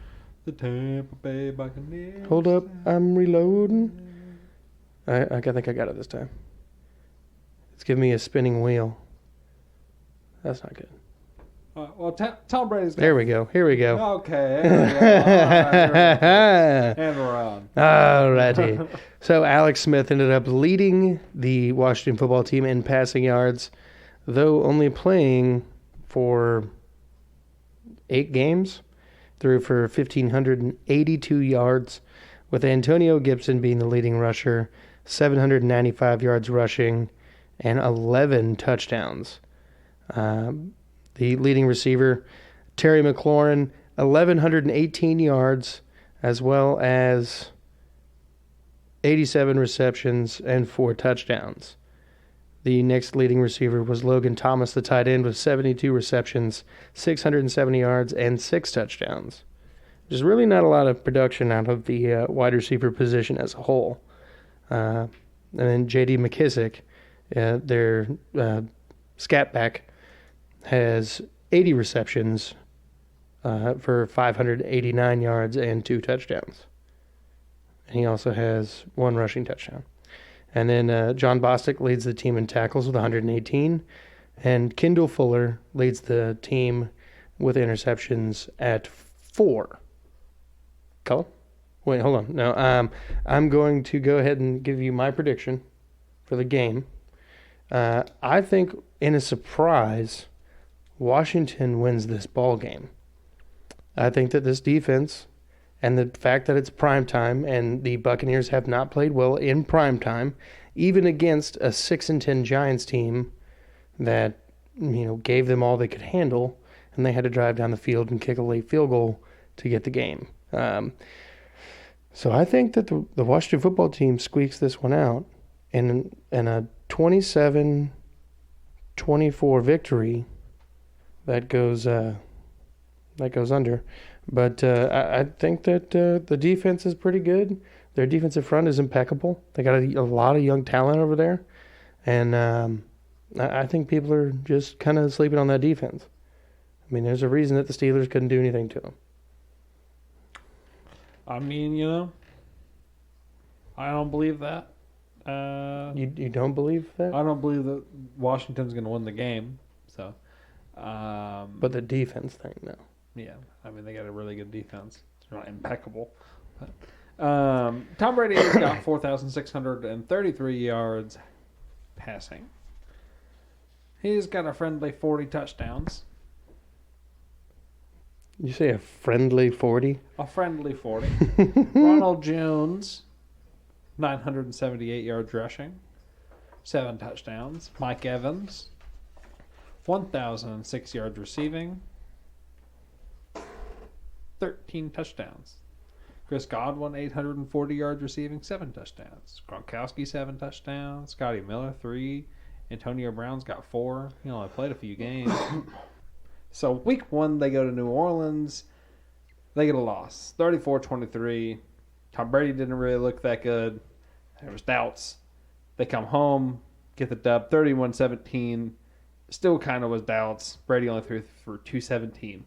the Tampa Bay Buccaneers. Hold up, I'm reloading. I think I got it this time. It's giving me a spinning wheel. That's not good. Well, Tom Brady's. There we go. Here we go. Okay. And we're on. Alrighty. So Alex Smith ended up leading the Washington football team in passing yards, though only playing for 8 games. Threw for 1,582 yards, with Antonio Gibson being the leading rusher, 795 yards rushing, and 11 touchdowns. The leading receiver, Terry McLaurin, 1,118 yards, as well as 87 receptions and 4 touchdowns. The next leading receiver was Logan Thomas, the tight end, with 72 receptions, 670 yards, and 6 touchdowns. There's really not a lot of production out of the wide receiver position as a whole. And then J.D. McKissick, their scat back, has 80 receptions for 589 yards and 2 touchdowns. And he also has 1 rushing touchdown. And then John Bostic leads the team in tackles with 118. And Kendall Fuller leads the team with interceptions at 4. Colin? Wait, hold on. No, I'm going to go ahead and give you my prediction for the game. I think in a surprise, Washington wins this ball game. I think that this defense and the fact that it's prime time and the Buccaneers have not played well in prime time, even against a 6-10 Giants team that gave them all they could handle, and they had to drive down the field and kick a late field goal to get the game. So I think that the Washington football team squeaks this one out in a 27-24 victory that goes under. But I think that the defense is pretty good. Their defensive front is impeccable. They got a lot of young talent over there. And I think people are just kind of sleeping on that defense. I mean, there's a reason that the Steelers couldn't do anything to them. I mean, I don't believe that. You don't believe that? I don't believe that Washington's going to win the game. So, but the defense thing, no. Yeah, I mean, they got a really good defense. It's not impeccable. But, Tom Brady has got 4,633 yards passing. He's got a friendly 40 touchdowns. You say a friendly 40? A friendly 40. Ronald Jones, 978 yards rushing, 7 touchdowns. Mike Evans, 1,006 yards receiving, 13 touchdowns. Chris Godwin, 840 yards receiving, 7 touchdowns. Gronkowski, 7 touchdowns. Scotty Miller, 3. Antonio Brown's got 4. He only played a few games. So week 1, they go to New Orleans. They get a loss, 34-23. Tom Brady didn't really look that good. There was doubts. They come home, get the dub, 31-17. Still kind of was doubts. Brady only threw for 217.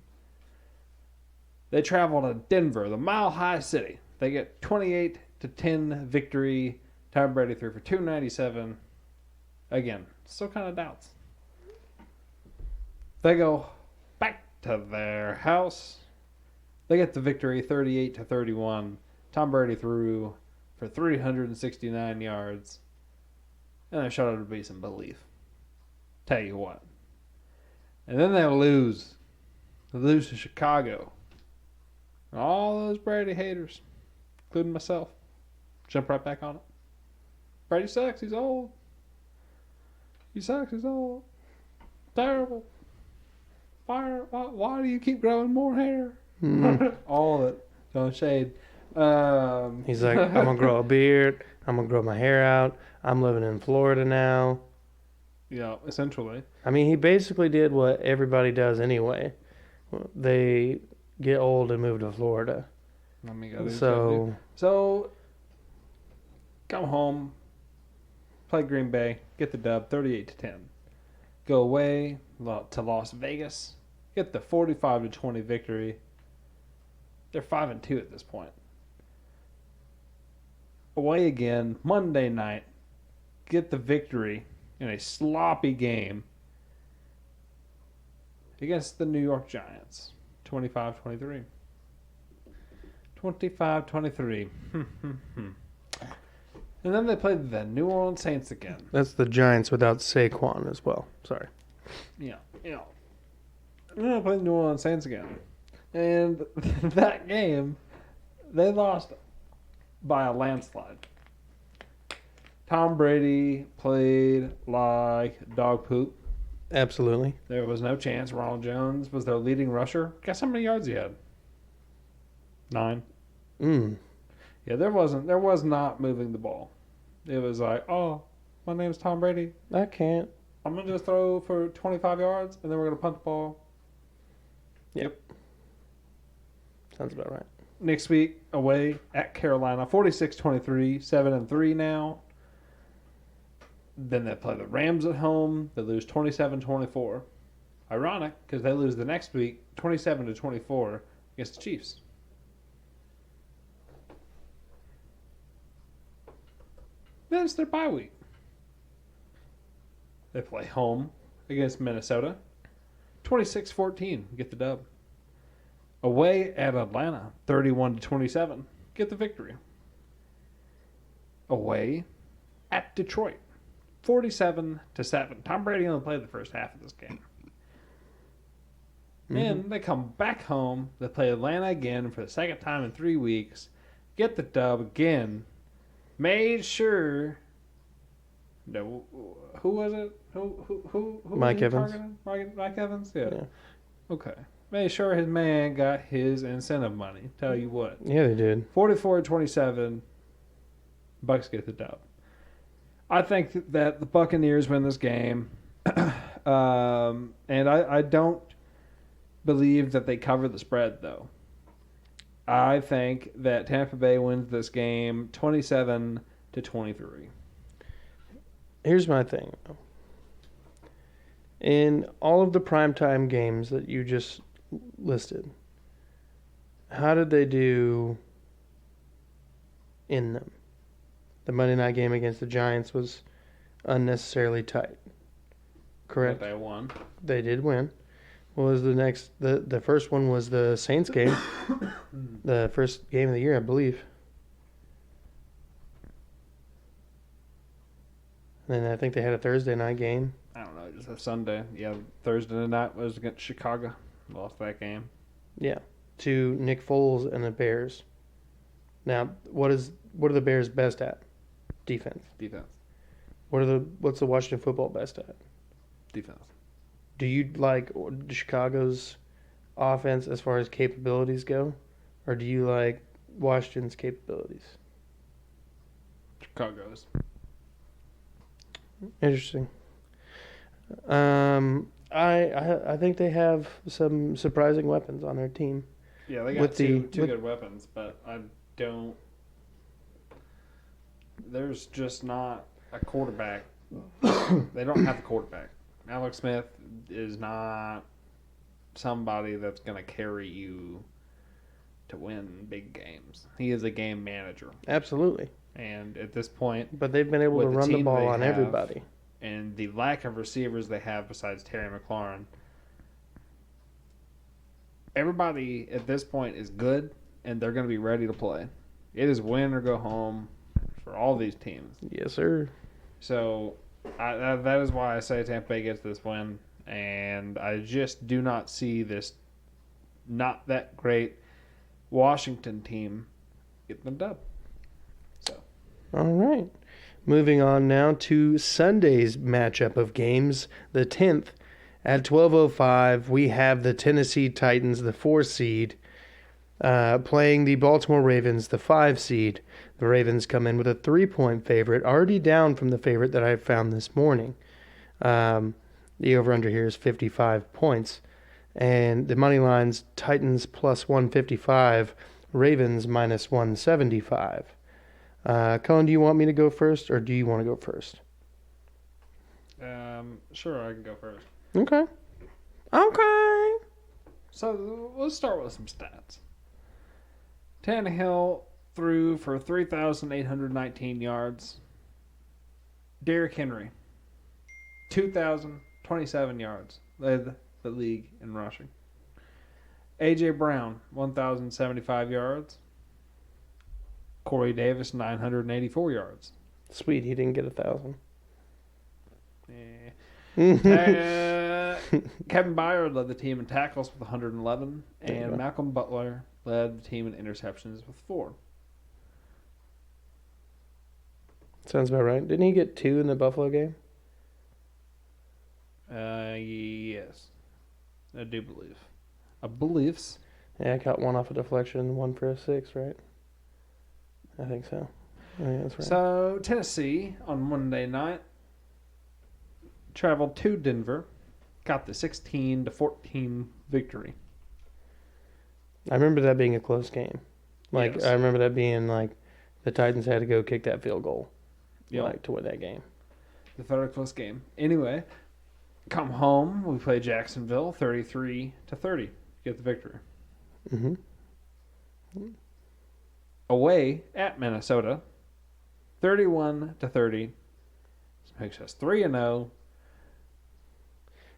They travel to Denver, the Mile High City. They get 28-10 victory. Tom Brady threw for 297. Again, still kind of doubts. They go back to their house. They get the victory 38-31. Tom Brady threw for 369 yards. And they showed it to be some belief. Tell you what. And then they lose. They lose to Chicago. And all those Brady haters, including myself, jump right back on it. Brady sucks. He's old. He sucks. He's all terrible. Why do you keep growing more hair? All of it. Don't shade. He's like, I'm going to grow a beard. I'm going to grow my hair out. I'm living in Florida now. Yeah, essentially. I mean, he basically did what everybody does anyway. They get old and move to Florida. So, come home, play Green Bay, get the dub, 38-10. Go away to Las Vegas, get the 45-20 victory. They're 5-2 at this point. Away again, Monday night, get the victory in a sloppy game against the New York Giants, 25-23. 25-23. And then they played the New Orleans Saints again. That's the Giants without Saquon as well. Sorry. Yeah. And then they played the New Orleans Saints again. And that game, they lost by a landslide. Tom Brady played like dog poop. Absolutely. There was no chance. Ronald Jones was their leading rusher. Guess how many yards he had? 9. Yeah, there was not moving the ball. It was like, oh, my name's Tom Brady. I can't. I'm going to just throw for 25 yards, and then we're going to punt the ball. Yep. Sounds about right. Next week, away at Carolina, 46-23, 7-3 now. Then they play the Rams at home. They lose 27-24. Ironic, because they lose the next week, 27-24 against the Chiefs. Then it's their bye week. They play home against Minnesota. 26-14, get the dub. Away at Atlanta, 31-27, get the victory. Away at Detroit, 47-7. Tom Brady only played the first half of this game. Then they come back home. They play Atlanta again for the second time in 3 weeks. Get the dub again. Made sure. No, who was it? Who Mike Evans. Mike Evans. Yeah. Okay. Made sure his man got his incentive money. Tell you what. Yeah, they did. 44-27. Bucks get the dub. I think that the Buccaneers win this game, and I don't believe that they cover the spread though. I think that Tampa Bay wins this game 27-23. Here's my thing. In all of the primetime games that you just listed, how did they do in them? The Monday night game against the Giants was unnecessarily tight. Correct? But they won. They did win. What was the next? The first one was the Saints game. The first game of the year, I believe. And then I think they had a Thursday night game. I don't know, just a Sunday. Yeah, Thursday night was against Chicago. Lost that game. Yeah, to Nick Foles and the Bears. Now, what are the Bears best at? Defense. What's the Washington football best at? Defense. Do you like Chicago's offense as far as capabilities go, or do you like Washington's capabilities? Chicago's. Interesting. I think they have some surprising weapons on their team. Yeah, they got two good weapons, but I don't. There's just not a quarterback. They don't have a quarterback. Alex Smith is not somebody that's going to carry you to win big games. He is a game manager. Absolutely. And at this point, but they've been able to run the ball on everybody. And the lack of receivers they have besides Terry McLaurin, everybody at this point is good, and they're going to be ready to play. It is win or go home for all these teams. Yes, sir. So that is why I say Tampa Bay gets this win, and I just do not see this not that great Washington team getting the dub. So, all right. Moving on now to Sunday's matchup of games, the 10th. At 12:05, we have the Tennessee Titans, the 4 seed, playing the Baltimore Ravens, the 5 seed. The Ravens come in with a 3-point favorite, already down from the favorite that I found this morning. The over-under here is 55 points. And the money line's Titans plus 155, Ravens minus 175. Colin, do you want me to go first, or do you want to go first? Sure, I can go first. Okay. Okay. So let's start with some stats. Tannehill threw for 3,819 yards. Derrick Henry, 2,027 yards. Led the league in rushing. A.J. Brown, 1,075 yards. Corey Davis, 984 yards. Sweet, he didn't get 1,000. Kevin Byard led the team in tackles with 111, There you and go. Malcolm Butler led the team in interceptions with 4. Sounds about right. Didn't he get 2 in the Buffalo game? Yes, I do believe. I believes. Yeah, I caught 1 off a deflection and 1 for a 6, right? I think so. I think that's right. So Tennessee on Monday night traveled to Denver, got the 16-14 victory. I remember that being a close game. Yes. I remember that being like the Titans had to go kick that field goal, Yep. to win that game. The very close game. Anyway, come home. We play Jacksonville 33-30. Get the victory. Mm-hmm. Away at Minnesota 31-30. This makes us 3-0.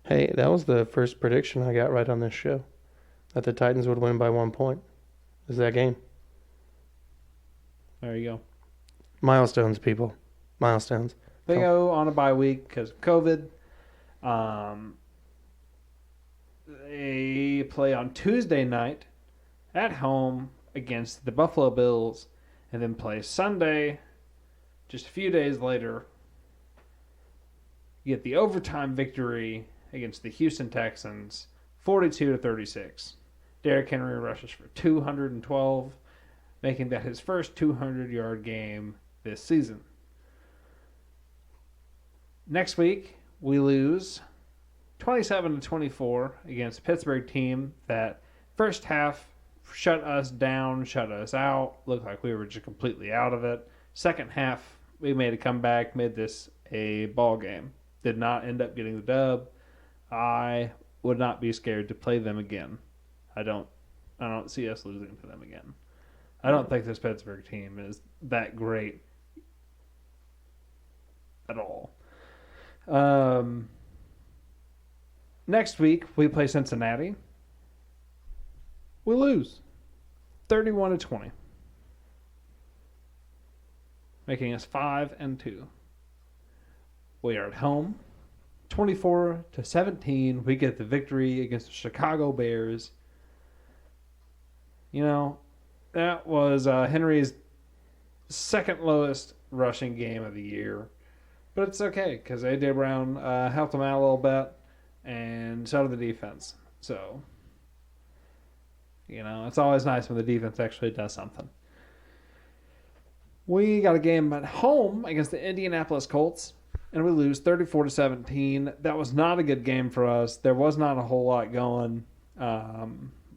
Hey, that was the first prediction I got right on this show, that the Titans would win by 1 point. Is that game? There you go. Milestones, people. Milestones. They go on a bye week because of COVID. They play on Tuesday night at home against the Buffalo Bills, and then play Sunday just a few days later. You get the overtime victory against the Houston Texans, 42-36. Derrick Henry rushes for 212, making that his first 200-yard game this season. Next week, we lose 27-24 against a Pittsburgh team that first half shut us down, shut us out, looked like we were just completely out of it. Second half, we made a comeback, made this a ball game. Did not end up getting the dub. I would not be scared to play them again. I don't see us losing to them again. I don't think this Pittsburgh team is that great at all. Next week, we play Cincinnati. We lose 31-20, making us 5-2. We are at home 24-17. We get the victory against the Chicago Bears. You know, that was Henry's second lowest rushing game of the year. But it's okay because A.J. Brown helped him out a little bit, and so did the defense. So, it's always nice when the defense actually does something. We got a game at home against the Indianapolis Colts, and we lose 34-17. That was not a good game for us. There was not a whole lot going.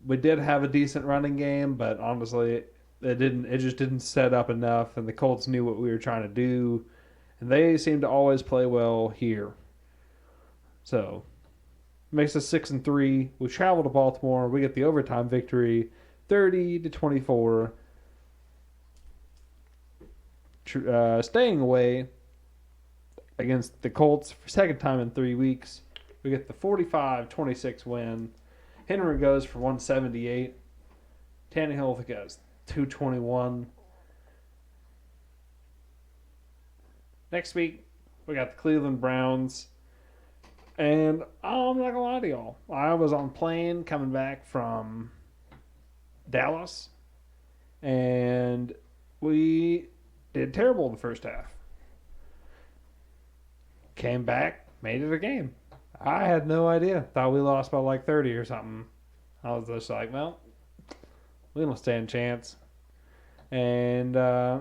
We did have a decent running game, but honestly, it just didn't set up enough, and the Colts knew what we were trying to do, and they seem to always play well here. So, makes us 6-3. We travel to Baltimore. We get the overtime victory, 30-24. Staying away against the Colts for second time in 3 weeks. We get the 45-26 win. Henry goes for 178. Tannehill goes 221. Next week, we got the Cleveland Browns. And I'm not going to lie to y'all. I was on a plane coming back from Dallas. And we did terrible in the first half. came back, made it a game. I had no idea. Thought we lost by like 30 or something. I was just like, well, we don't stand a chance. And, at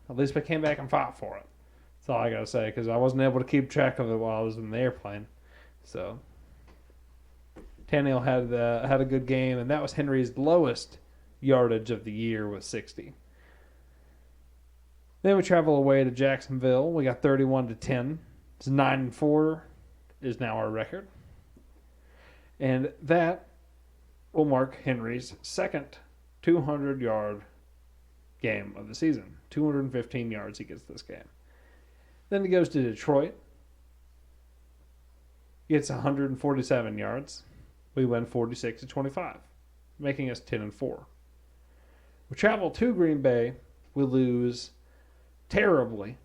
least we came back and fought for it. That's all I got to say, because I wasn't able to keep track of it while I was in the airplane. So, Tannehill had a good game, and that was Henry's lowest yardage of the year with 60. Then we travel away to Jacksonville. We got 31-10. It's 9-4 is now our record. And that will mark Henry's second 200-yard game of the season. 215 yards he gets this game. Then he goes to Detroit. Gets 147 yards. We win 46-25, making us 10-4. We travel to Green Bay. We lose terribly,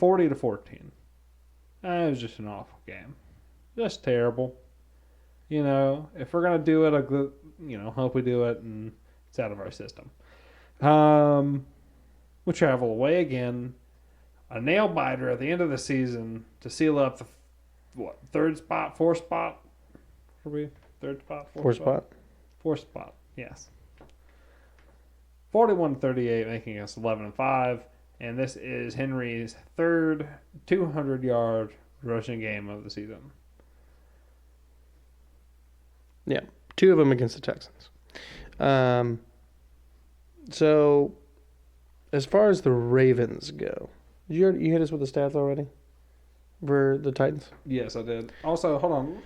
40-14. It was just an awful game, just terrible. If we're gonna do it, hope we do it and it's out of our system. We travel away again, a nail biter at the end of the season to seal up the third spot, fourth spot. Are we third spot, fourth spot? Fourth spot, yes. 41-38, making us 11-5, and this is Henry's third 200-yard rushing game of the season. Yeah, 2 of them against the Texans. So, as far as the Ravens go, you hit us with the stats already for the Titans? Yes, I did. Also, hold on.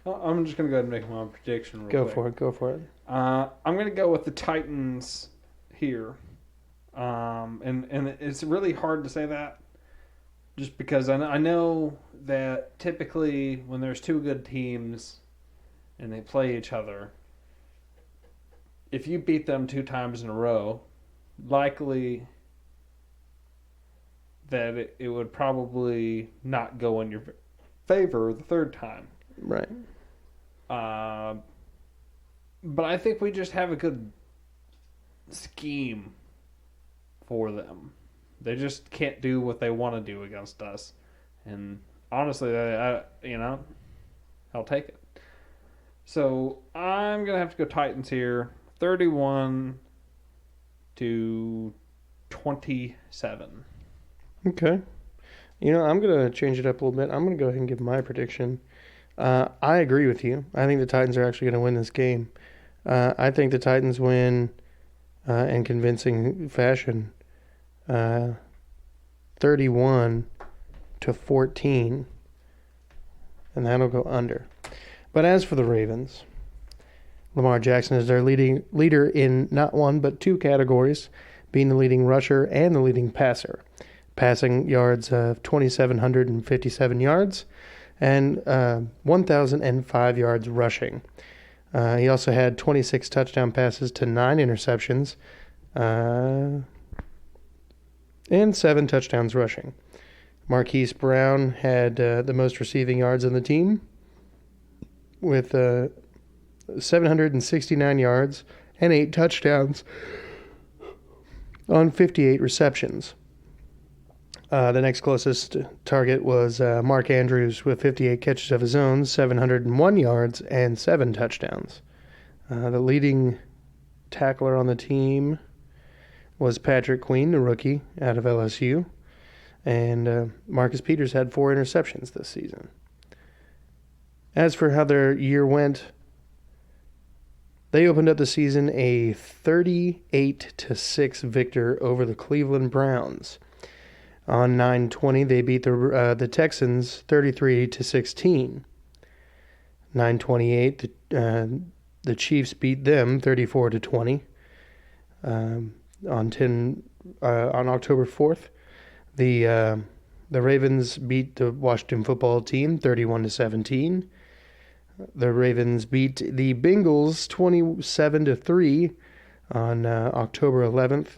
I'm just going to go ahead and make my prediction real quick. Go for it. I'm going to go with the Titans here. And it's really hard to say that just because I know that typically when there's 2 good teams and they play each other, if you beat them 2 times in a row, likely that it would probably not go in your favor the third time. Right. But I think we just have a good scheme for them. They just can't do what they want to do against us. And honestly, I'll take it. So I'm going to have to go Titans here. 31-27. Okay. I'm going to change it up a little bit. I'm going to go ahead and give my prediction. I agree with you. I think the Titans are actually going to win this game. I think the Titans win in convincing fashion. 31-14. And that'll go under. But as for the Ravens, Lamar Jackson is their leader in not 1 but 2 categories, being the leading rusher and the leading passer. Passing yards of 2,757 yards and 1,005 yards rushing. He also had 26 touchdown passes to 9 interceptions and 7 touchdowns rushing. Marquise Brown had the most receiving yards on the team with 769 yards and 8 touchdowns on 58 receptions. The next closest target was Mark Andrews with 58 catches of his own, 701 yards, and 7 touchdowns. The leading tackler on the team was Patrick Queen, the rookie out of LSU. And Marcus Peters had 4 interceptions this season. As for how their year went, they opened up the season a 38-6 victor over the Cleveland Browns. On 9/20, they beat the Texans 33-16. 9/28, the Chiefs beat them 34-20. On October 4th, the Ravens beat the Washington football team 31-17. The Ravens beat the Bengals 27-3 on October 11th.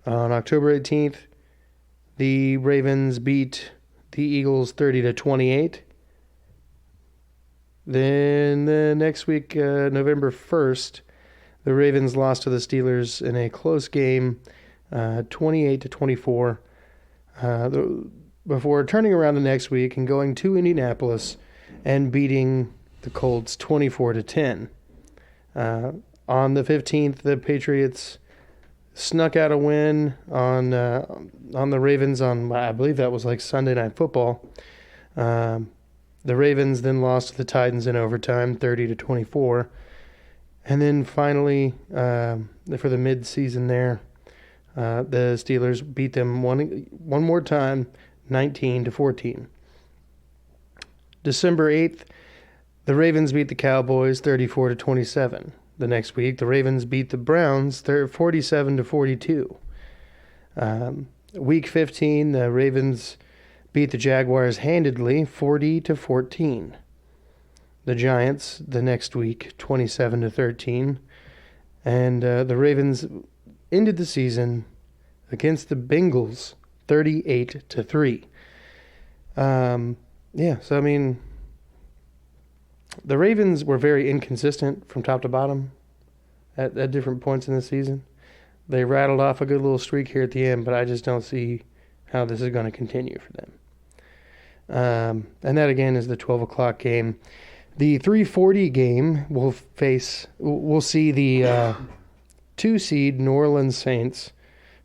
On October 18th, the Ravens beat the Eagles 30-28. Then the next week, November 1st, the Ravens lost to the Steelers in a close game, 28-24. Before turning around the next week and going to Indianapolis and beating the Colts 24-10. On the 15th, the Patriots snuck out a win on the Ravens on, I believe that was like Sunday Night Football. The Ravens then lost to the Titans in overtime, 30-24. And then finally, for the mid-season there, the Steelers beat them one more time, 19-14. December 8th, the Ravens beat the Cowboys 34-27. The next week, the Ravens beat the Browns 47-42. Week 15, the Ravens beat the Jaguars handedly 40-14. The Giants the next week 27-13. And the Ravens ended the season against the Bengals 38-3. So I mean, the Ravens were very inconsistent from top to bottom at different points in the season. They rattled off a good little streak here at the end, but I just don't see how this is going to continue for them. And that, again, is the 12 o'clock game. The 3:40 game we'll see the 2-seed New Orleans Saints,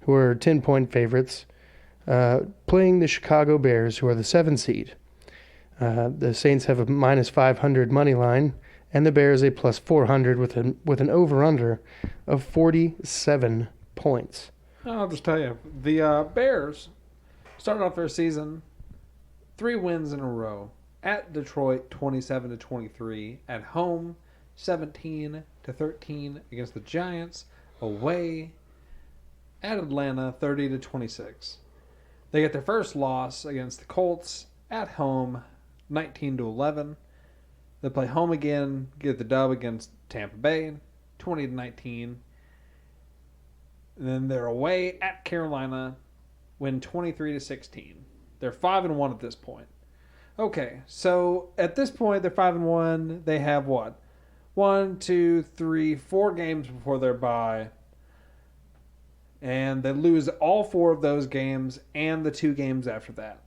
who are 10-point favorites, playing the Chicago Bears, who are the 7-seed. The Saints have a minus 500 money line, and the Bears a plus 400 with an over-under of 47 points. I'll just tell you, the Bears started off their season 3 wins in a row. At Detroit, 27-23. At home, 17-13 against the Giants. Away at Atlanta, 30-26. They get their first loss against the Colts at home, 19-11. They play home again, get the dub against Tampa Bay, 20-19. And then they're away at Carolina, win 23-16. They're 5-1 at this point. Okay, so at this point they're 5-1. They have what? 1, 2, 3, 4 games before their bye. And they lose all 4 of those games and the 2 games after that.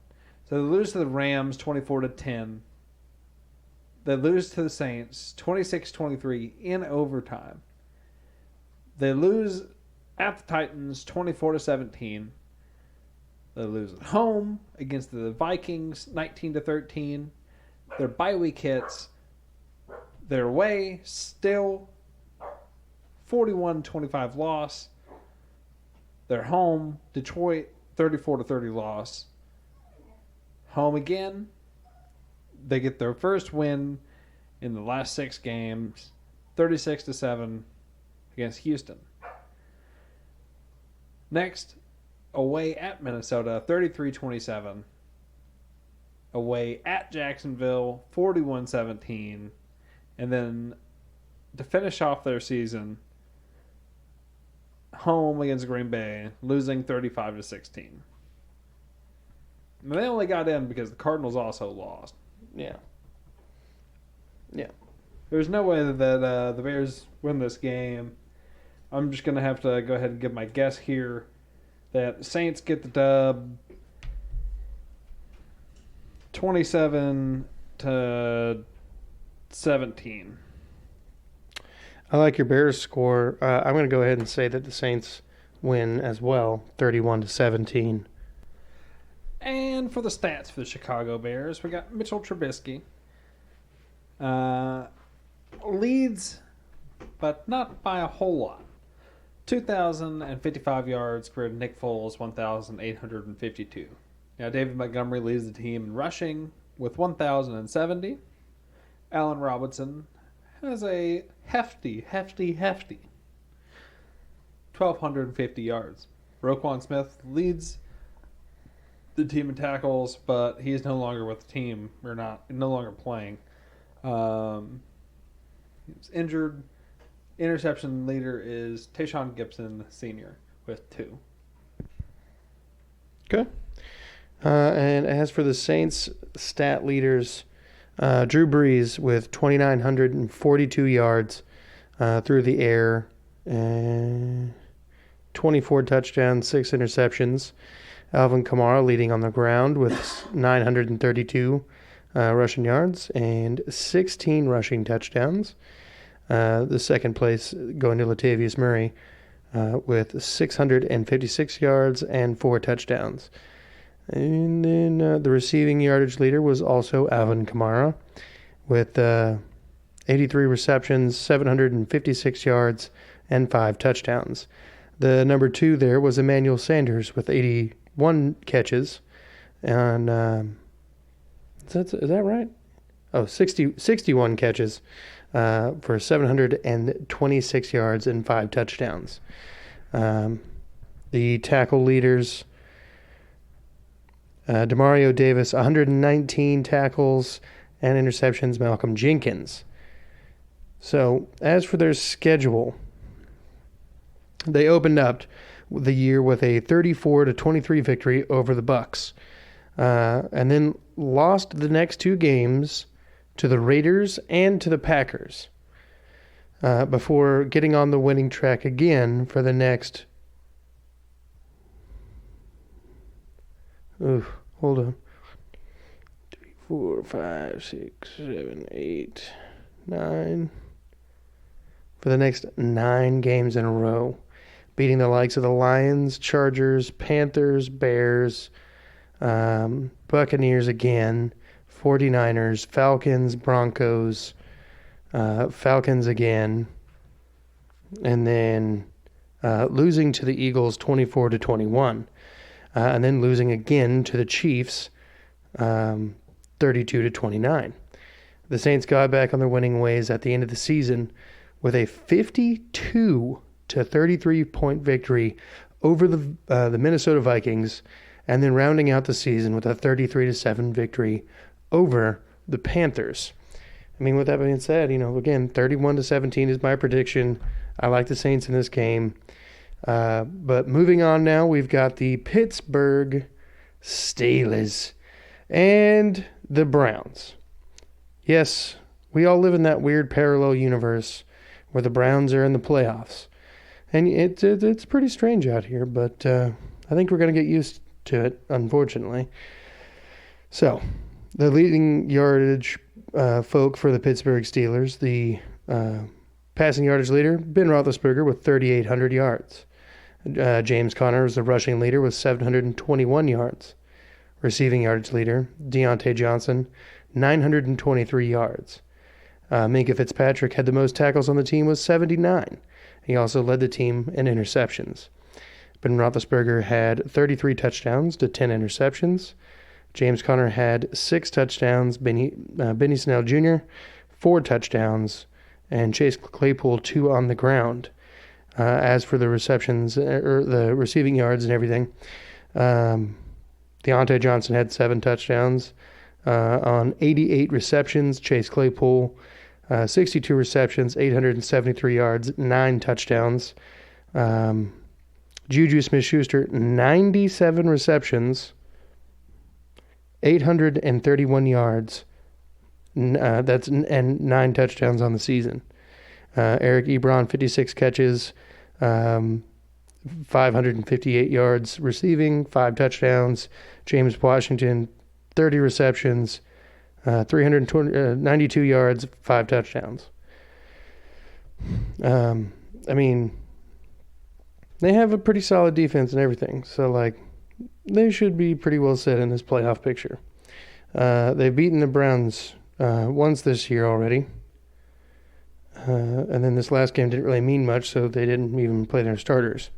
So they lose to the Rams 24-10. They lose to the Saints 26-23 in overtime. They lose at the Titans 24-17. They lose at home against the Vikings 19-13. Their bye week hits. They're away still 41-25 loss. They're home Detroit 34-30 loss. Home again. They get their first win in the last 6 games, 36-7 against Houston. Next, away at Minnesota, 33-27. Away at Jacksonville, 41-17. And then to finish off their season, home against Green Bay, losing 35-16. They only got in because the Cardinals also lost. Yeah. There's no way that the Bears win this game. I'm just going to have to go ahead and give my guess here that the Saints get the dub 27-17. I like your Bears score. I'm going to go ahead and say that the Saints win as well, 31-17. And for the stats for the Chicago Bears, we got Mitchell Trubisky. Leads, but not by a whole lot. 2,055 yards for Nick Foles, 1,852. Now, David Montgomery leads the team in rushing with 1,070. Allen Robinson has a hefty 1,250 yards. Roquan Smith leads the team in tackles, but he's no longer with the team. No longer playing. He was injured. Interception leader is Tayshaun Gibson Sr. with 2. Okay. And as for the Saints stat leaders, Drew Brees with 2,942 yards through the air, and 24 touchdowns, 6 interceptions. Alvin Kamara leading on the ground with 932 rushing yards and 16 rushing touchdowns. The second place going to Latavius Murray with 656 yards and 4 touchdowns. And then the receiving yardage leader was also Alvin Kamara with 83 receptions, 756 yards, and 5 touchdowns. The number 2 there was Emmanuel Sanders with 81 catches. And is that right? Oh, 61 catches for 726 yards and 5 touchdowns. The tackle leaders, Demario Davis, 119 tackles and interceptions. Malcolm Jenkins. So, as for their schedule, they opened up the year with a 34-23 victory over the Bucs, and then lost the next 2 games to the Raiders and to the Packers, before getting on the winning track again for the next. Hold on. 3, 4, 5, 6, 7, 8, 9. For the next 9 games in a row, beating the likes of the Lions, Chargers, Panthers, Bears, Buccaneers again, 49ers, Falcons, Broncos, Falcons again, and then losing to the Eagles 24-21, and then losing again to the Chiefs 32-29. The Saints got back on their winning ways at the end of the season with a 52-33 point victory over the Minnesota Vikings, and then rounding out the season with a 33-7 victory over the Panthers. I mean, with that being said, again, 31-17 is my prediction. I like the Saints in this game. But moving on now, we've got the Pittsburgh Steelers and the Browns. Yes, we all live in that weird parallel universe where the Browns are in the playoffs. And it's pretty strange out here, but I think we're going to get used to it, unfortunately. So, the leading yardage folk for the Pittsburgh Steelers, the passing yardage leader, Ben Roethlisberger with 3,800 yards. James Conner was the rushing leader with 721 yards. Receiving yardage leader, Deontay Johnson, 923 yards. Minkah Fitzpatrick had the most tackles on the team with 79. He also led the team in interceptions. Ben Roethlisberger had 33 touchdowns to 10 interceptions. James Conner had 6 touchdowns. Benny Snell Jr., 4 touchdowns. And Chase Claypool, 2 on the ground. As for the receptions, or the receiving yards and everything, Deontay Johnson had 7 touchdowns on 88 receptions. Chase Claypool, 62 receptions, 873 yards, 9 touchdowns. Juju Smith-Schuster, 97 receptions, 831 yards, and 9 touchdowns on the season. Eric Ebron, 56 catches, 558 yards receiving, 5 touchdowns. James Washington, 30 receptions, 392 yards, 5 touchdowns. I mean, they have a pretty solid defense and everything, so they should be pretty well set in this playoff picture. They've beaten the Browns once this year already. And then this last game didn't really mean much, so they didn't even play their starters.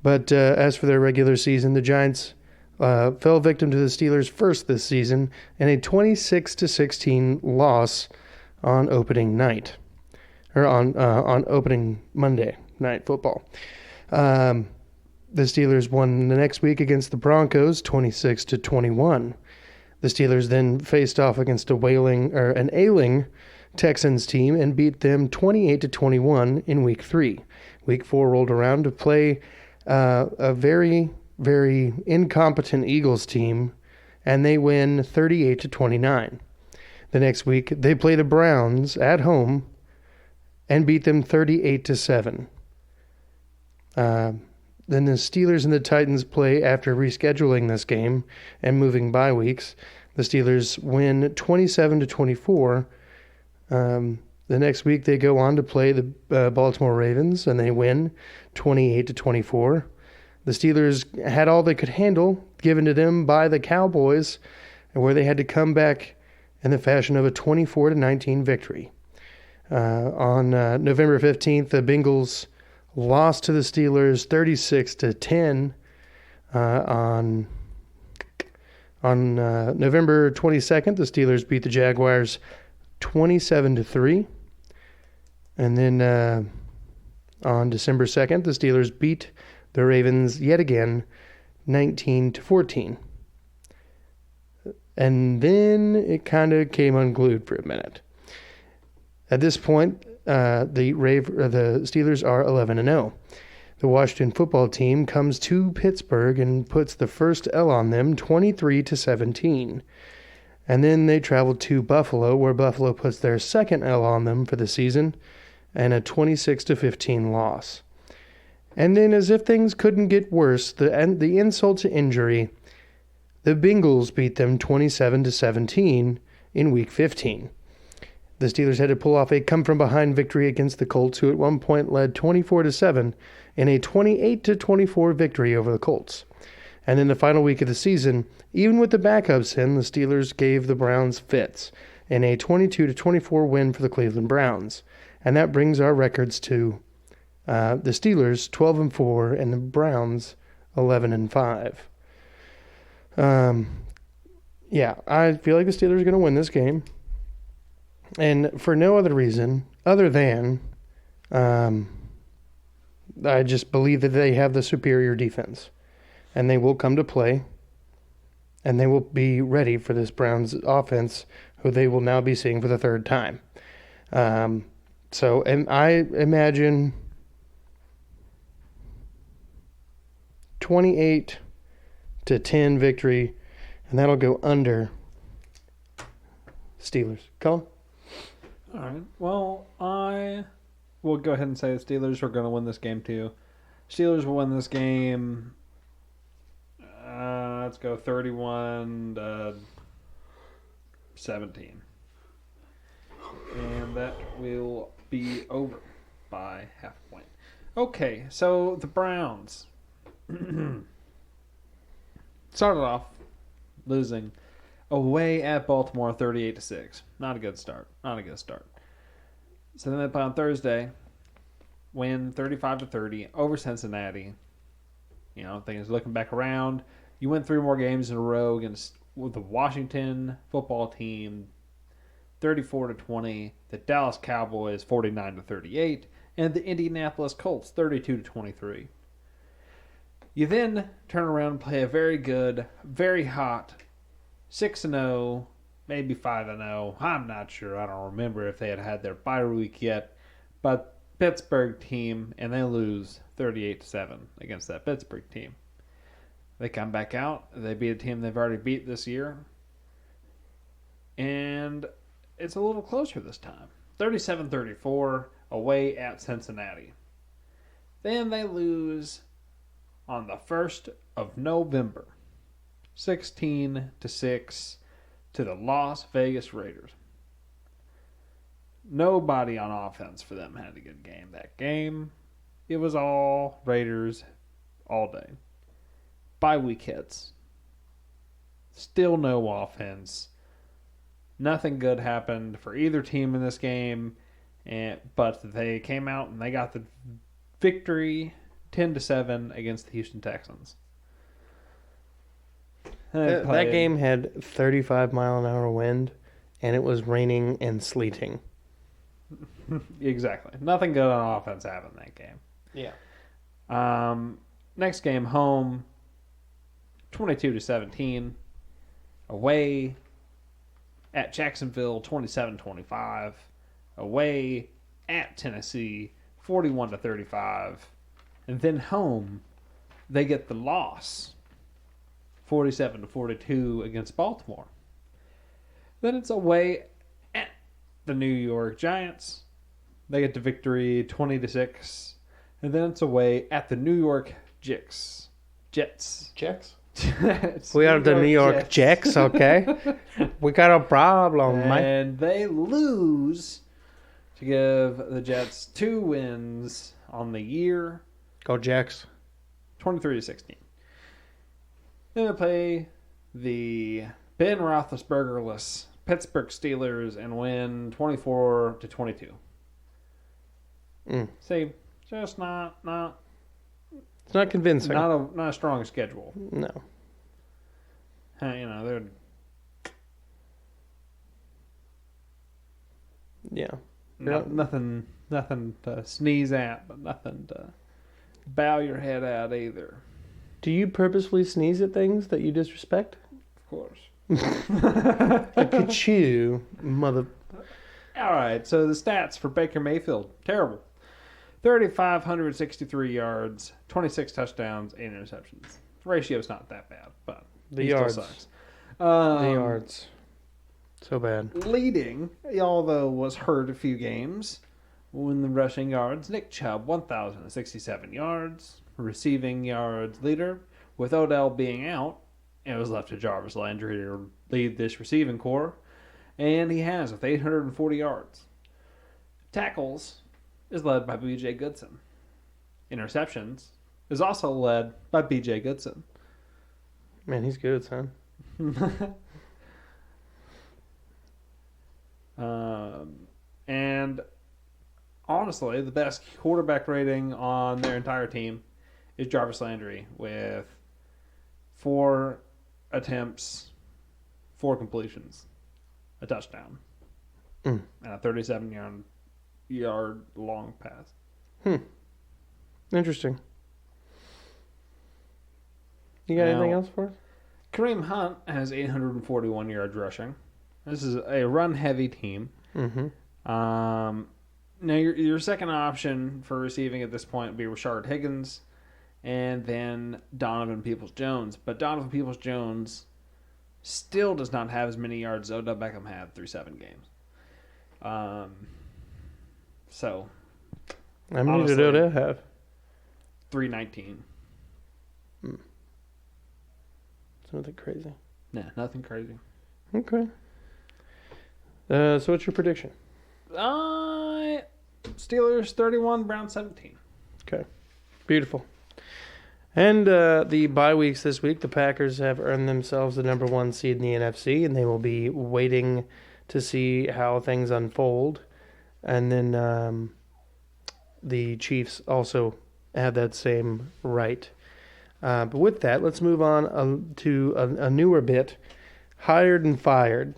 But as for their regular season, the Giants fell victim to the Steelers first this season in a 26-16 loss on opening night, or on opening Monday Night Football. The Steelers won the next week against the Broncos, 26-21. The Steelers then faced off against an ailing Texans team and beat them 28-21 in Week 3. Week 4 rolled around to play a very, very incompetent Eagles team, and they win 38-29. The next week, they play the Browns at home and beat them 38-7. then the Steelers and the Titans play after rescheduling this game and moving bye weeks. The Steelers win 27-24. The next week they go on to play the Baltimore Ravens, and they win 28-24. The Steelers had all they could handle given to them by the Cowboys, where they had to come back in the fashion of a 24-19 victory. On November 15th, the Bengals lost to the Steelers 36-10. On November 22nd, the Steelers beat the Jaguars 27-3. And then on December 2nd, the Steelers beat the Ravens yet again 19-14. And then it kind of came unglued for a minute. At this point, the Steelers are 11-0. The Washington football team comes to Pittsburgh and puts the first L on them, 23-17. And then they travel to Buffalo, where Buffalo puts their second L on them for the season, and a 26-15 loss. And then, as if things couldn't get worse, the insult to injury, the Bengals beat them 27-17 in Week 15. The Steelers had to pull off a come-from-behind victory against the Colts, who at one point led 24-7 in a 28-24 victory over the Colts. And in the final week of the season, even with the backups in, the Steelers gave the Browns fits in a 22-24 win for the Cleveland Browns. And that brings our records to the Steelers 12-4 and the Browns 11-5. Yeah, I feel like the Steelers are going to win this game. And for no other reason other than I just believe that they have the superior defense. And they will come to play. And they will be ready for this Browns offense, who they will now be seeing for the third time. And I imagine 28-10 victory, and that'll go under Steelers. Colin? All right. Well, I will go ahead and say the Steelers are going to win this game too. Steelers will win this game. Let's go 31-17. And that will be over by half a point. Okay, so the Browns started off losing away at Baltimore 38-6. Not a good start. So then they play on Thursday, win 35-30 over Cincinnati. You know, things looking back around. You win 3 more games in a row against the Washington football team, 34-20, the Dallas Cowboys 49-38, and the Indianapolis Colts 32-23. You then turn around and play a very good, very hot 6-0, maybe 5-0. I'm not sure. I don't remember if they had their bye week yet, but Pittsburgh team, and they lose 38-7 against that Pittsburgh team. They come back out. They beat a team they've already beat this year. And it's a little closer this time. 37-34 away at Cincinnati. Then they lose on the 1st of November, 16-6 to the Las Vegas Raiders. Nobody on offense for them had a good game that game. It was all Raiders all day. Bye week hits. Still no offense. Nothing good happened for either team in this game, but they came out and they got the victory 10-7 against the Houston Texans. That game had 35-mile-an-hour wind, and it was raining and sleeting. Exactly. Nothing good on offense happened in that game. Yeah. Next game home, 22-17. Away at Jacksonville, 27-25. Away at Tennessee, 41-35. And then home, they get the loss, 47-42 against Baltimore. Then it's away at the New York Giants. They get the victory 20-6. And then it's away at the New York Jets. Jets? Jets. We are the New York Jets, okay? We got a problem, mate. And they lose to give the Jets 2 wins on the year. Go Jets. 23-16. Then they play the Ben Roethlisberger-less Pittsburgh Steelers and win 24-22. See, just not it's not convincing. not a strong schedule. No. They're Yeah. nothing to sneeze at, but nothing to bow your head at either. Do you purposefully sneeze at things that you disrespect? Of course. Look at you, mother. All right, so the stats for Baker Mayfield, terrible. 3,563 yards, 26 touchdowns, 8 interceptions. The ratio's not that bad, but The he yards. still sucks. The yards. So bad. Leading, although was hurt a few games, in the rushing yards, Nick Chubb, 1,067 yards. Receiving yards leader, with Odell being out, it was left to Jarvis Landry to lead this receiving core, and he has with 840 yards. Tackles is led by B.J. Goodson. Interceptions is also led by B.J. Goodson. Man, he's good, son. And honestly, the best quarterback rating on their entire team is Jarvis Landry with 4 attempts, 4 completions, a touchdown, and a 37-yard long pass. Interesting. You got anything else for us? Kareem Hunt has 841 yards rushing. This is a run-heavy team. Mm-hmm. Now, your second option for receiving at this point would be Rashard Higgins and then Donovan Peoples-Jones. But Donovan Peoples-Jones still does not have as many yards as Odell Beckham had through 7 games. So, How many did Odell have? 319. It's nothing crazy. Nah, nothing crazy. Okay. So what's your prediction? Steelers 31, Browns 17. Okay. Beautiful. And the bye weeks this week, the Packers have earned themselves the number 1 seed in the NFC, and they will be waiting to see how things unfold. And then the Chiefs also have that same right. But with that, let's move on to a newer bit, hired and fired.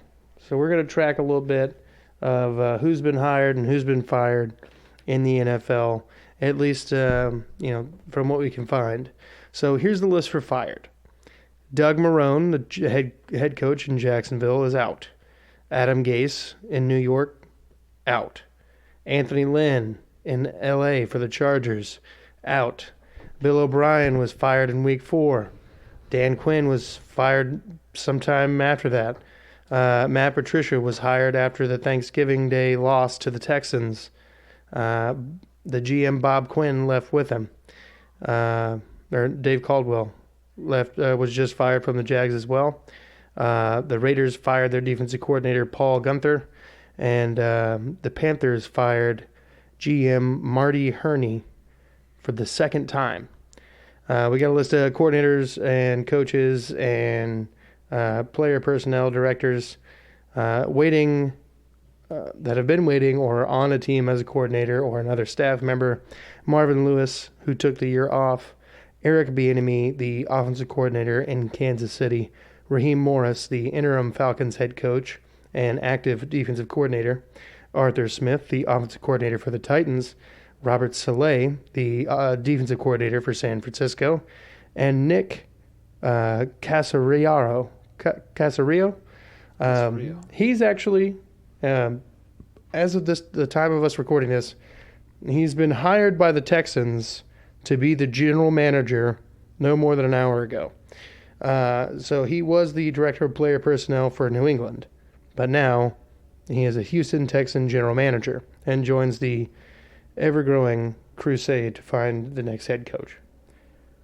So we're going to track a little bit of who's been hired and who's been fired in the NFL, at least from what we can find. So here's the list for fired. Doug Marrone, the head coach in Jacksonville, is out. Adam Gase in New York, out. Anthony Lynn in L.A. for the Chargers, out. Bill O'Brien was fired in Week 4. Dan Quinn was fired sometime after that. Matt Patricia was hired after the Thanksgiving Day loss to the Texans. The GM Bob Quinn left with him. Dave Caldwell was just fired from the Jags as well. The Raiders fired their defensive coordinator Paul Gunther, and the Panthers fired GM Marty Herney for the second time. We got a list of coordinators and coaches and player personnel directors waiting that have been waiting or on a team as a coordinator or another staff member. Marvin Lewis, who took the year off. Eric Bieniemy, the offensive coordinator in Kansas City. Raheem Morris, the interim Falcons head coach and active defensive coordinator. Arthur Smith, the offensive coordinator for the Titans. Robert Saleh, the defensive coordinator for San Francisco. And Nick Casario. He's actually, as of the time of us recording this, he's been hired by the Texans to be the general manager no more than an hour ago. So he was the director of player personnel for New England, but now he is a Houston Texan general manager and joins the ever-growing crusade to find the next head coach.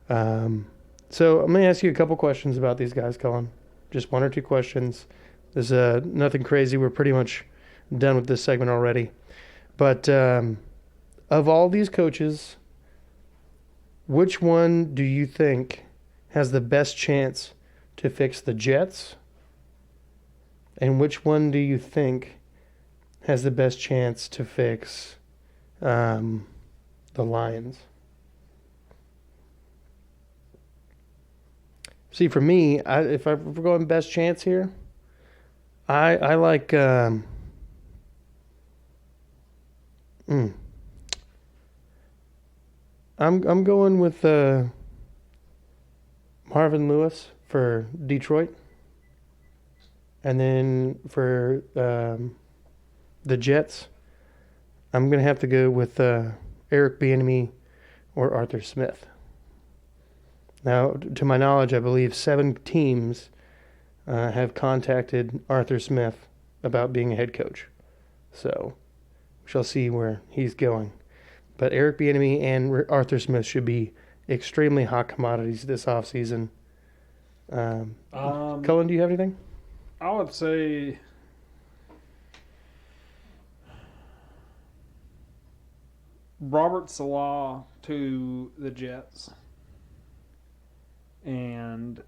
So I'm going to ask you a couple questions about these guys, Cullen. Just one or two questions. There's nothing crazy. We're pretty much done with this segment already. But of all these coaches, which one do you think has the best chance to fix the Jets? And which one do you think has the best chance to fix the Lions? See, for me, if we're going best chance here, I like. I'm going with Marvin Lewis for Detroit, and then for the Jets, I'm gonna have to go with Eric Bieniemy or Arthur Smith. Now, to my knowledge, I believe 7 teams have contacted Arthur Smith about being a head coach, so we shall see where he's going. But Eric Bieniemy and Arthur Smith should be extremely hot commodities this offseason. Cullen, do you have anything? I would say Robert Salah to the Jets and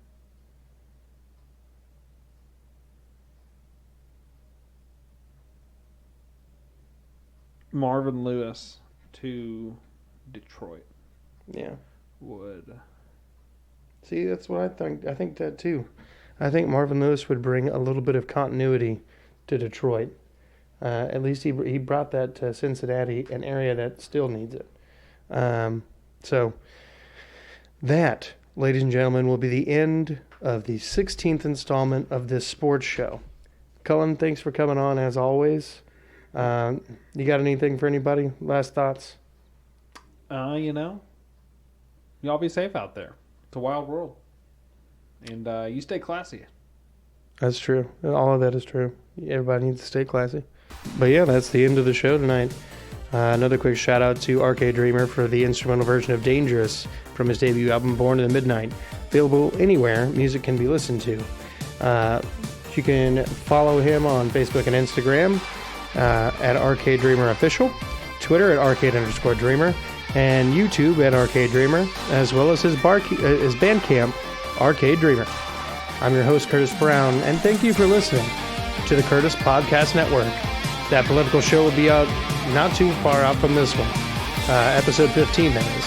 Marvin Lewis to Detroit. Yeah. Would. See, that's what I think. I think that too. I think Marvin Lewis would bring a little bit of continuity to Detroit. At least he brought that to Cincinnati, an area that still needs it. So that, ladies and gentlemen, will be the end of the 16th installment of this sports show. Cullen, thanks for coming on as always. You got anything for anybody? Last thoughts? Y'all be safe out there. It's a wild world. And you stay classy. That's true. All of that is true. Everybody needs to stay classy. But yeah, that's the end of the show tonight. Another quick shout out to Arcade Dreamer for the instrumental version of Dangerous from his debut album Born in the Midnight. Available anywhere music can be listened to. You can follow him on Facebook and Instagram at Arcade Dreamer Official, Twitter at Arcade_Dreamer, and YouTube at Arcade Dreamer, as well as his Bandcamp, Arcade Dreamer. I'm your host, Curtis Brown, and thank you for listening to the Curtis Podcast Network. That political show will be out not too far out from this one, episode 15, that is.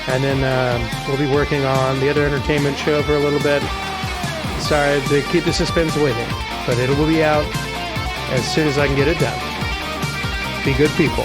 And then we'll be working on the other entertainment show for a little bit. Sorry to keep the suspense waiting, but it will be out as soon as I can get it done. Be good people.